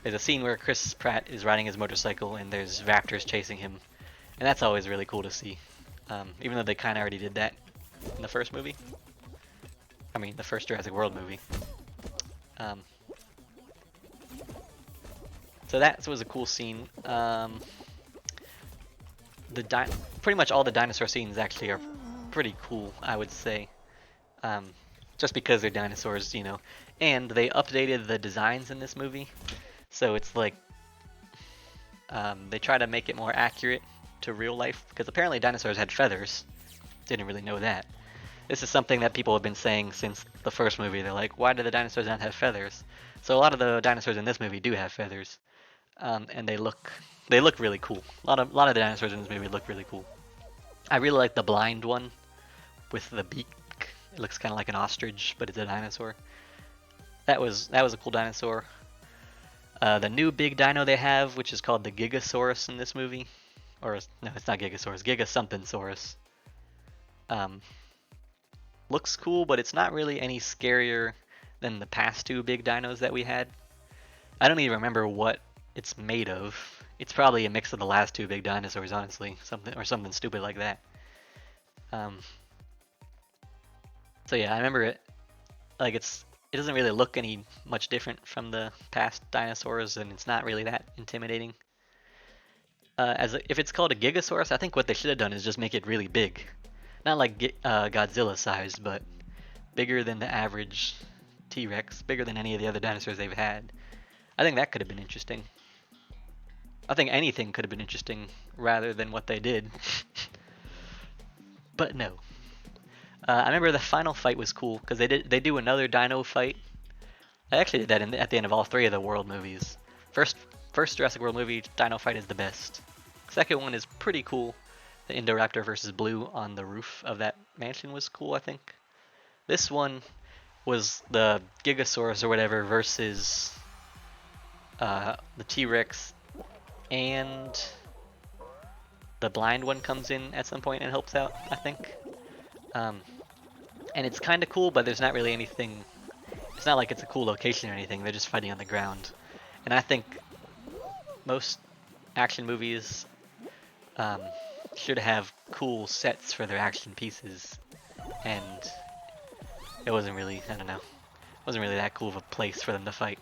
there's a scene where Chris Pratt is riding his motorcycle and there's raptors chasing him, and that's always really cool to see. Even though they kind of already did that in the first movie. I mean, the first Jurassic World movie. Um, so that was a cool scene. Pretty much all the dinosaur scenes actually are pretty cool, I would say. Um, just because they're dinosaurs, you know. And they updated the designs in this movie, so it's like they try to make it more accurate to real life, because apparently dinosaurs had feathers. Didn't really know that. This is something that people have been saying since the first movie. They're like, why do the dinosaurs not have feathers? So a lot of the dinosaurs in this movie do have feathers, and they look really cool. A lot of the dinosaurs in this movie look really cool. I really like the blind one with the beak. It looks kind of like an ostrich, but it's a dinosaur. That was a cool dinosaur. The new big dino they have, which is called the Gigasaurus in this movie, or no, it's not Gigasaurus, Giga something Saurus. Looks cool, but it's not really any scarier than the past two big dinos that we had. I don't even remember what it's made of. It's probably a mix of the last two big dinosaurs, honestly, something stupid like that. Um, so yeah, I remember it. Like it doesn't really look any much different from the past dinosaurs, and it's not really that intimidating. If it's called a Gigasaurus, I think what they should have done is just make it really big, not like Godzilla sized, but bigger than the average T-Rex, bigger than any of the other dinosaurs they've had. I think that could have been interesting. I think anything could have been interesting rather than what they did. But no. I remember the final fight was cool because they do another dino fight. I actually did that at the end of all three of the World movies. First Jurassic World movie, dino fight is the best. Second one is pretty cool. The Indoraptor versus Blue on the roof of that mansion was cool, I think. This one was the Gigasaurus or whatever versus the T-Rex, and the blind one comes in at some point and helps out, I think. And it's kind of cool, but there's not really anything. It's not like it's a cool location or anything. They're just fighting on the ground. And I think most action movies should have cool sets for their action pieces. And it wasn't really, I don't know, it wasn't really that cool of a place for them to fight.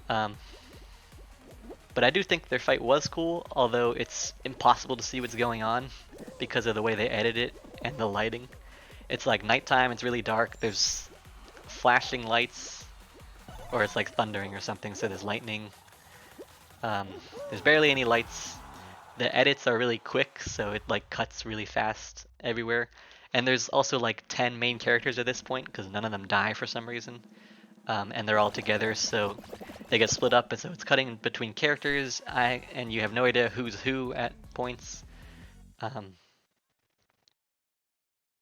But I do think their fight was cool, although it's impossible to see what's going on because of the way they edit it and the lighting. It's like nighttime, it's really dark, there's flashing lights, or it's like thundering or something, so there's lightning. There's barely any lights. The edits are really quick, so it like cuts really fast everywhere. And there's also like 10 main characters at this point, because none of them die for some reason. And they're all together, so they get split up, and so it's cutting between characters, and you have no idea who's who at points.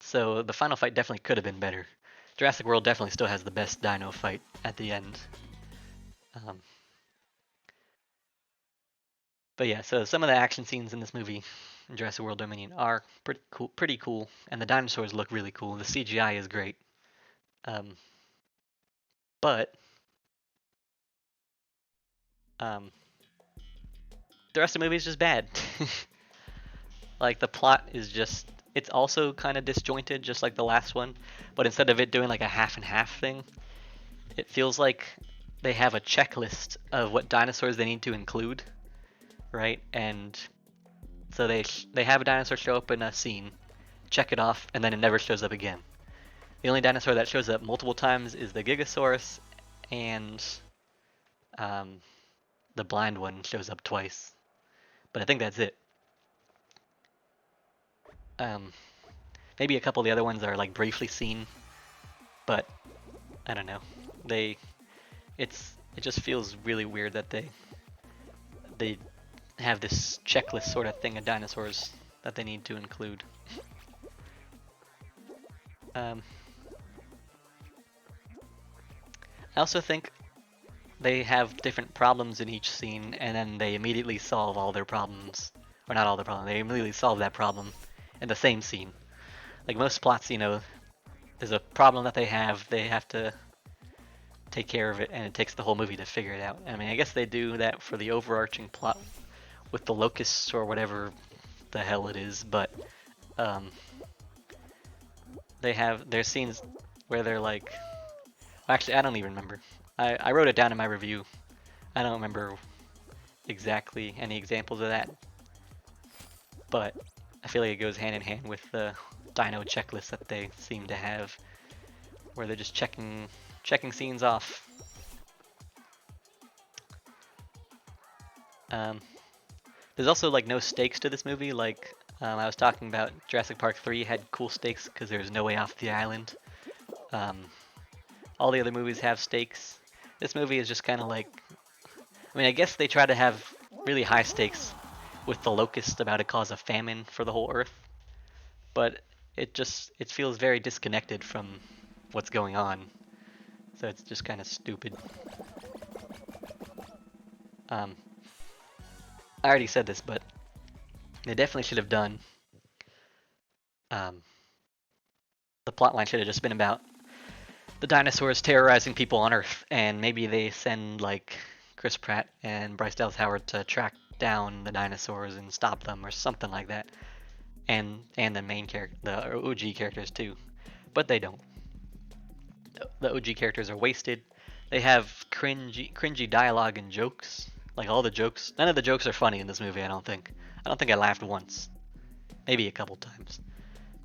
So the final fight definitely could have been better. Jurassic World definitely still has the best dino fight at the end. But yeah, so some of the action scenes in this movie, in Jurassic World Dominion, are pretty cool, and the dinosaurs look really cool. The CGI is great. But the rest of the movie is just bad. Like the plot is just it's also kind of disjointed, just like the last one. But instead of it doing like a half and half thing, it feels like they have a checklist of what dinosaurs they need to include, right? And so they have a dinosaur show up in a scene, check it off, and then it never shows up again. The only dinosaur that shows up multiple times is the Gigasaurus, and um, the blind one shows up twice. But I think that's it. Um, Maybe a couple of the other ones are like briefly seen, but I don't know. They it just feels really weird that they have this checklist sort of thing of dinosaurs that they need to include. Um, I also think they have different problems in each scene, and then they immediately solve all their problems, or not all their problems. They immediately solve that problem in the same scene. Like most plots, there's a problem that they have to take care of it, and it takes the whole movie to figure it out. I mean, I guess they do that for the overarching plot with the locusts or whatever the hell it is, but um, there's scenes where they're like, actually, I don't even remember. I wrote it down in my review. I don't remember exactly any examples of that, but I feel like it goes hand in hand with the dino checklist that they seem to have, where they're just checking scenes off. There's also like no stakes to this movie. Like I was talking about, Jurassic Park 3 had cool stakes because there's no way off the island. All the other movies have stakes. This movie is just kind of like, I mean, I guess they try to have really high stakes with the locust about to cause a famine for the whole Earth, but it feels very disconnected from what's going on. So it's just kind of stupid. I already said this, but they definitely should have done. The plotline should have just been about the dinosaurs terrorizing people on Earth, and maybe they send like Chris Pratt and Bryce Dallas Howard to track down the dinosaurs and stop them, or something like that, and the main character, the OG characters too, but they don't. The OG characters are wasted. They have cringy dialogue and jokes. Like all the jokes, none of the jokes are funny in this movie. I don't think. I laughed once, maybe a couple times,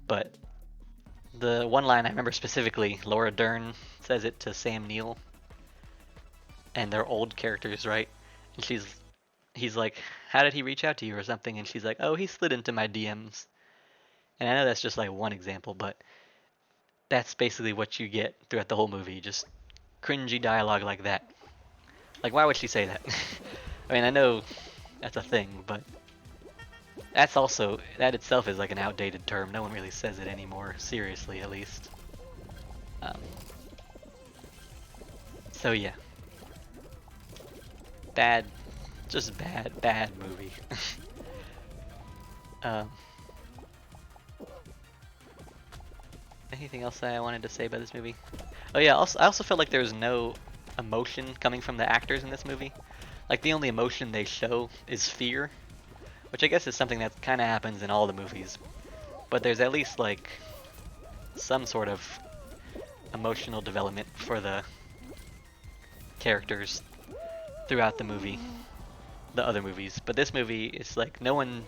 but the one line I remember specifically, Laura Dern says it to Sam Neill, and they're old characters, right? And he's like, "How did he reach out to you?" or something, and she's like, "Oh, he slid into my DMs." And I know that's just like one example, but that's basically what you get throughout the whole movie, just cringy dialogue like that. Like, why would she say that? I mean, I know that's a thing, but that itself is like an outdated term. No one really says it anymore, seriously at least. So yeah, bad, just bad movie. Anything else that I wanted to say about this movie? Oh yeah, I also felt like there was no emotion coming from the actors in this movie. Like the only emotion they show is fear, which I guess is something that kind of happens in all the movies. But there's at least like some sort of emotional development for the characters throughout the other movies. But this movie, it's like none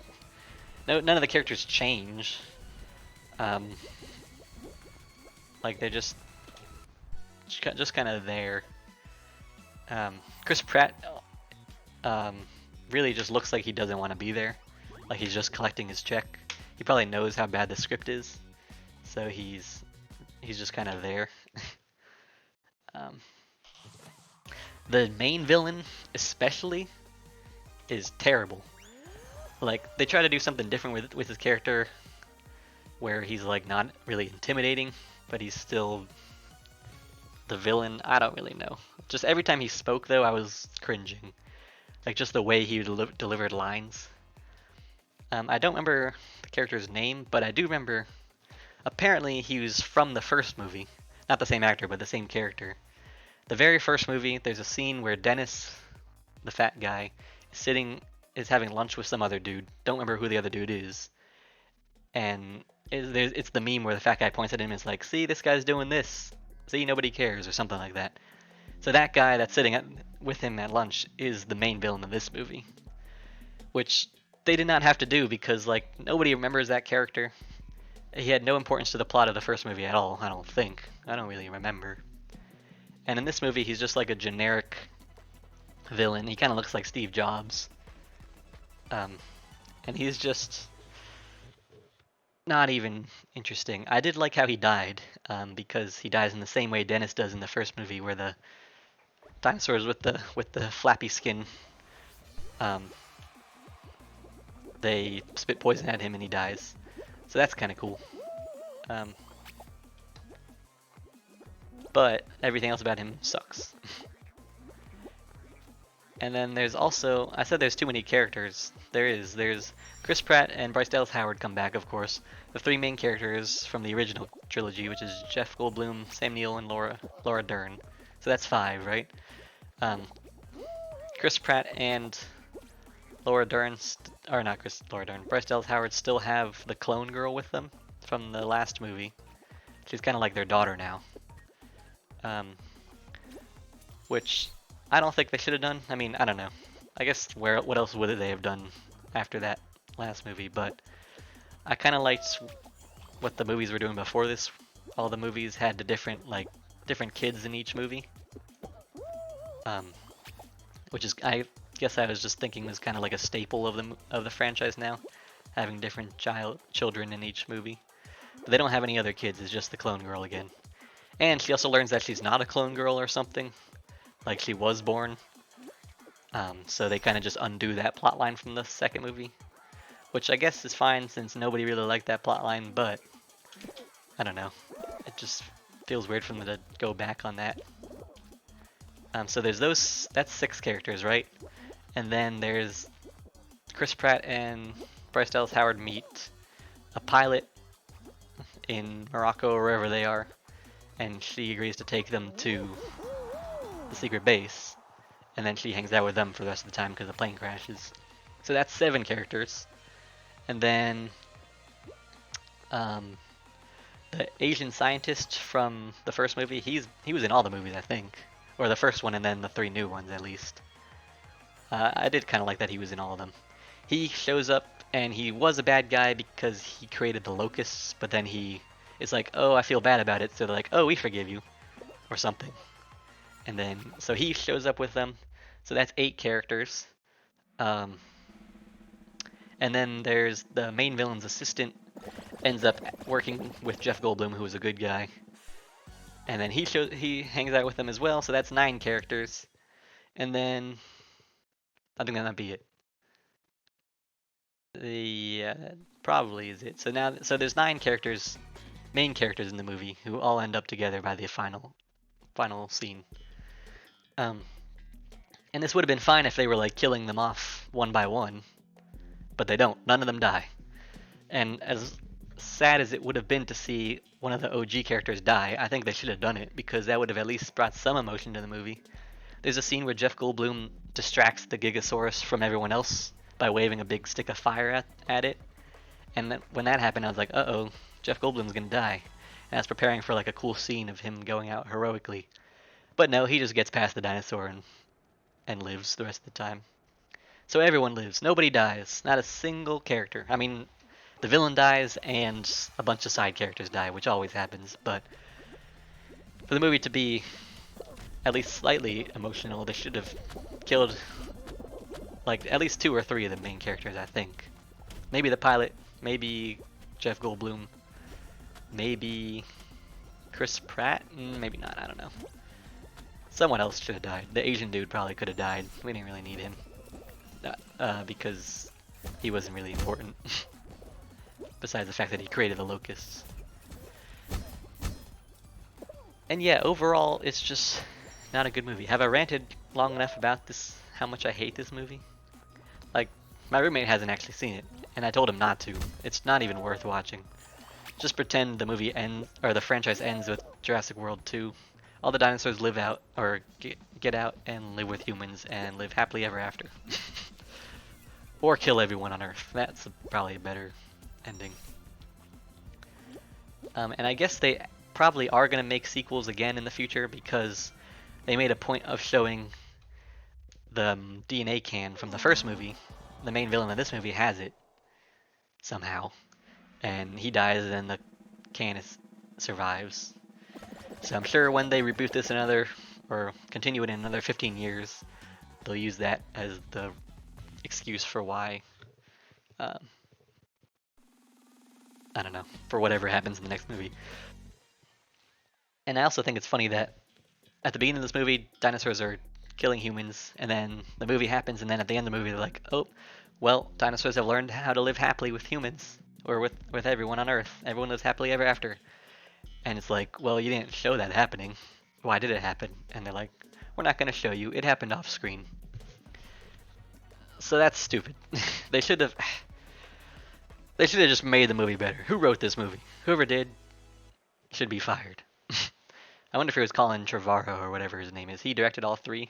of the characters change. Like they're just kind of there. Chris Pratt really just looks like he doesn't want to be there. Like he's just collecting his check. He probably knows how bad the script is, so he's just kind of there. The main villain, especially, is terrible. Like they try to do something different with his character, where he's like not really intimidating, but he's still the villain. I don't really know. Just every time he spoke, though, I was cringing. Like just the way he delivered lines. I don't remember the character's name, but I do remember. Apparently, he was from the first movie. Not the same actor, but the same character. The very first movie, there's a scene where Dennis, the fat guy, is having lunch with some other dude. Don't remember who the other dude is. and it's the meme where the fat guy points at him and is like, "See, this guy's doing this. See, nobody cares," or something like that. So that guy that's with him at lunch is the main villain of this movie, which they did not have to do because like nobody remembers that character. He had no importance to the plot of the first movie at all. I don't think. I don't really remember. And in this movie, he's just like a generic villain. He kind of looks like Steve Jobs. Um, and he's just not even interesting. I did like how he died, because he dies in the same way Dennis does in the first movie, where the dinosaurs with the flappy skin, um, they spit poison at him and he dies. So that's kind of cool. Um, but everything else about him sucks. And then there's also, I said there's too many characters. There's Chris Pratt and Bryce Dallas Howard come back, of course. The three main characters from the original trilogy, which is Jeff Goldblum, Sam Neill, and Laura Dern. So that's five, right? Um, Chris Pratt and Laura Dern, or not Laura Dern, Bryce Dallas Howard still have the clone girl with them from the last movie. She's kind of like their daughter now. Which I don't think they should have done. I mean, I don't know. I guess what else would they have done after that last movie? But I kind of liked what the movies were doing before this. All the movies had the different kids in each movie. Which is, I guess I was just thinking, was kind of like a staple of the franchise now, having different children in each movie. But they don't have any other kids. It's just the clone girl again. And she also learns that she's not a clone girl or something. Like she was born. So they kind of just undo that plotline from the second movie. Which I guess is fine since nobody really liked that plotline, but I don't know. It just feels weird for them to go back on that. So there's that's 6 characters, right? And then there's Chris Pratt and Bryce Dallas Howard meet a pilot in Morocco or wherever they are. And she agrees to take them to the secret base, and then she hangs out with them for the rest of the time because the plane crashes. So that's 7 characters. And then the Asian scientist from the first movie, he was in all the movies, I think, or the first one and then the 3 new ones at least. I did kind of like that he was in all of them. He shows up and he was a bad guy because he created the locusts, but then he is like, oh, I feel bad about it, so they're like, oh, we forgive you, or something. And then, so he shows up with them. So that's 8 characters. And then there's the main villain's assistant ends up working with Jeff Goldblum, who is a good guy. And then he hangs out with them as well. So that's 9 characters. And then I think that might be it. Probably is it. So there's 9 characters, main characters in the movie, who all end up together by the final scene. And this would have been fine if they were like killing them off one by one, but they don't. None of them die. And as sad as it would have been to see one of the OG characters die, I think they should have done it because that would have at least brought some emotion to the movie. There's a scene where Jeff Goldblum distracts the Gigasaurus from everyone else by waving a big stick of fire at it. And when that happened, I was like, uh-oh, Jeff Goldblum's gonna die. And I was preparing for like a cool scene of him going out heroically. But no, he just gets past the dinosaur and lives the rest of the time. So everyone lives. Nobody dies. Not a single character. I mean, the villain dies and a bunch of side characters die, which always happens. But for the movie to be at least slightly emotional, they should have killed like at least 2 or 3 of the main characters, I think. Maybe the pilot, maybe Jeff Goldblum, maybe Chris Pratt, maybe not, I don't know. Someone else should have died. The Asian dude probably could have died. We didn't really need him. Because he wasn't really important. Besides the fact that he created the locusts. And yeah, overall, it's just not a good movie. Have I ranted long enough about this, how much I hate this movie? Like, my roommate hasn't actually seen it, and I told him not to. It's not even worth watching. Just pretend the movie ends, or the franchise ends with Jurassic World 2. All the dinosaurs live out, or get out and live with humans and live happily ever after. Or kill everyone on Earth. That's probably a better ending. And I guess they probably are going to make sequels again in the future because they made a point of showing the DNA can from the first movie. The main villain of this movie has it somehow, and he dies, and then the can survives. So I'm sure when they reboot this another, or continue it in another 15 years, they'll use that as the excuse for why, um, I don't know, for whatever happens in the next movie. And I also think it's funny that at the beginning of this movie, dinosaurs are killing humans, and then the movie happens, and then at the end of the movie, they're like, oh, well, dinosaurs have learned how to live happily with humans, or with everyone on Earth. Everyone lives happily ever after. And it's like, well, you didn't show that happening. Why did it happen? And they're like, we're not going to show you. It happened off screen. So that's stupid. they should have. They should have just made the movie better. Who wrote this movie? Whoever did should be fired. I wonder if it was Colin Trevorrow or whatever his name is. He directed all three.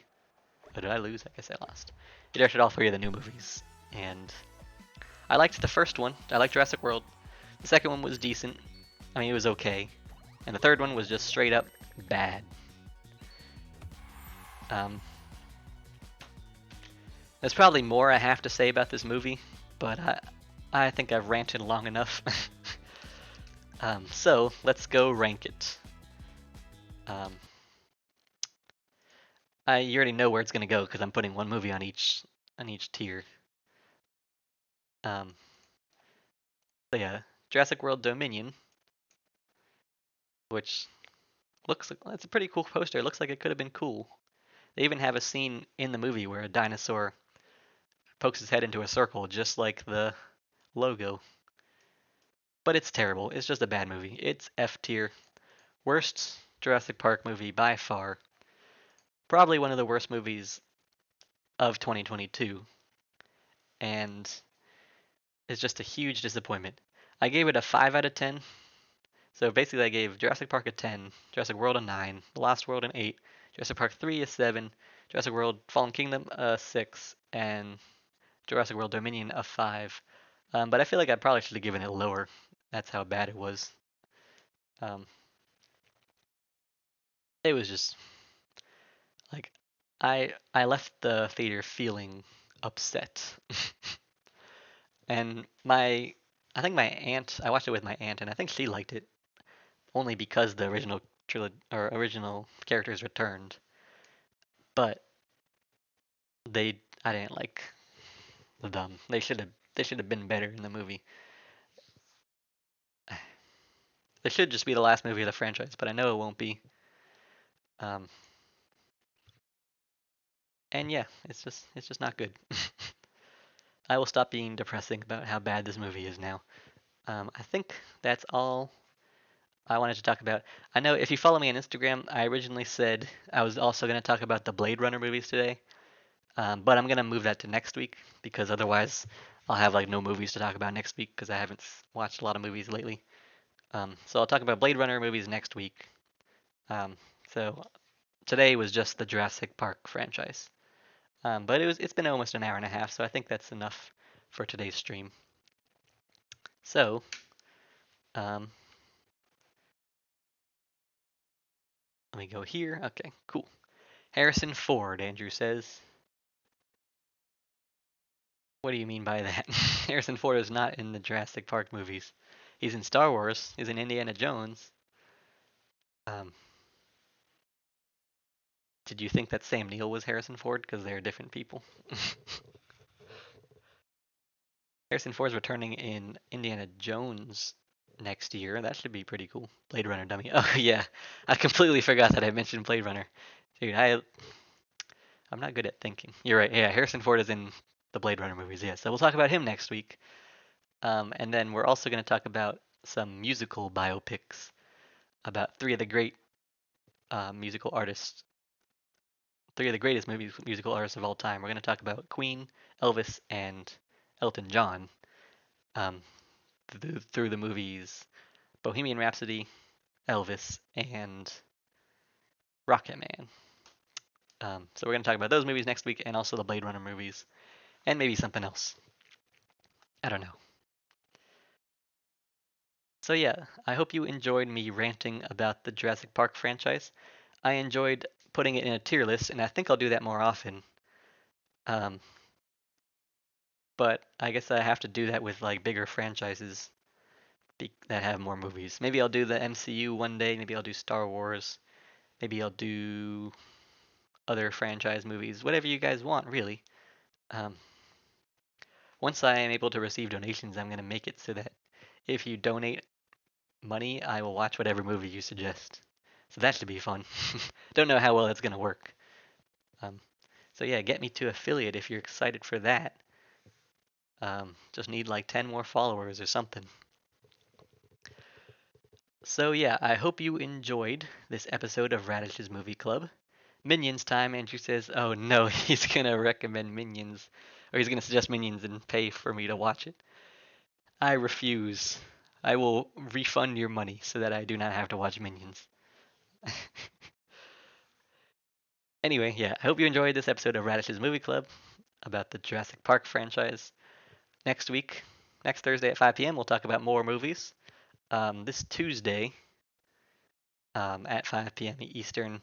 Oh, did I lose? I guess I lost. He directed all three of the new movies, and I liked the first one. I liked Jurassic World. The second one was decent. I mean, it was okay. And the third one was just straight up bad. Um, there's probably more I have to say about this movie, but I think I've ranted long enough. So let's go rank it. You already know where it's gonna go because I'm putting one movie on each tier. Um, so yeah, Jurassic World Dominion, which looks like it's a pretty cool poster. It looks like it could have been cool. They even have a scene in the movie where a dinosaur pokes his head into a circle, just like the logo. But it's terrible. It's just a bad movie. It's F tier. Worst Jurassic Park movie by far. Probably one of the worst movies of 2022. And it's just a huge disappointment. I gave it a 5 out of 10. So basically, I gave Jurassic Park a 10, Jurassic World a 9, The Lost World an 8, Jurassic Park 3 a 7, Jurassic World Fallen Kingdom a 6, and Jurassic World Dominion a 5. But I feel like I probably should have given it lower. That's how bad it was. Um, it was just like I left the theater feeling upset. And I think my aunt, I watched it with my aunt, and I think she liked it only because the original original characters returned. But I didn't like them. They should have been better in the movie. It should just be the last movie of the franchise, but I know it won't be. Um, and yeah, it's just not good. I will stop being depressing about how bad this movie is now. I think that's all I wanted to talk about. I know if you follow me on Instagram, I originally said I was also going to talk about the Blade Runner movies today, but I'm going to move that to next week because otherwise I'll have like no movies to talk about next week because I haven't watched a lot of movies lately. So I'll talk about Blade Runner movies next week. Um, so today was just the Jurassic Park franchise. But it's been almost an hour and a half, so I think that's enough for today's stream. So, um, let me go here. Okay, cool. Harrison Ford, Andrew says. What do you mean by that? Harrison Ford is not in the Jurassic Park movies. He's in Star Wars. He's in Indiana Jones. Um, did you think that Sam Neill was Harrison Ford? Because they're different people. Harrison Ford's returning in Indiana Jones next year. That should be pretty cool. Blade Runner dummy. Oh yeah, I completely forgot that I mentioned Blade Runner. Dude, I'm not good at thinking. You're right. Yeah, Harrison Ford is in the Blade Runner movies. Yeah, so we'll talk about him next week. And then we're also going to talk about some musical biopics about three of the great musical artists, three of the greatest musical artists of all time. We're going to talk about Queen, Elvis, and Elton John um, through the movies Bohemian Rhapsody, Elvis, and Rocket Man. So we're going to talk about those movies next week and also the Blade Runner movies and maybe something else. I don't know. So yeah, I hope you enjoyed me ranting about the Jurassic Park franchise. I enjoyed putting it in a tier list, and I think I'll do that more often. Um, but I guess I have to do that with like bigger franchises that have more movies. Maybe I'll do the MCU one day. Maybe I'll do Star Wars. Maybe I'll do other franchise movies. Whatever you guys want, really. Um, Once I am able to receive donations, I'm gonna make it so that if you donate money, I will watch whatever movie you suggest. So that should be fun. Don't know how well that's gonna work. Um, so yeah, get me to affiliate if you're excited for that. Just need like 10 more followers or something. So yeah, I hope you enjoyed this episode of Radish's Movie Club. Minions time, Andrew says, oh no, he's gonna recommend Minions, or he's gonna suggest Minions and pay for me to watch it. I refuse. I will refund your money so that I do not have to watch Minions. Anyway, yeah, I hope you enjoyed this episode of Radish's Movie Club about the Jurassic Park franchise. Next week, next Thursday at 5 p.m., we'll talk about more movies. This Tuesday at 5 p.m. Eastern,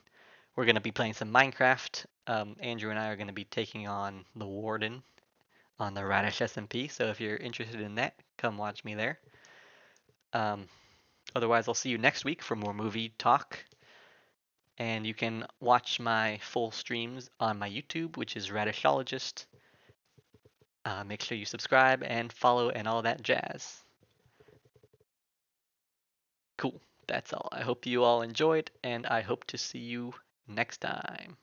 we're going to be playing some Minecraft. Andrew and I are going to be taking on the Warden on the Radish SMP, so if you're interested in that, come watch me there. Um, Otherwise, I'll see you next week for more movie talk. And you can watch my full streams on my YouTube, which is Radishologist. Make sure you subscribe and follow and all that jazz. Cool. That's all. I hope you all enjoyed, and I hope to see you next time.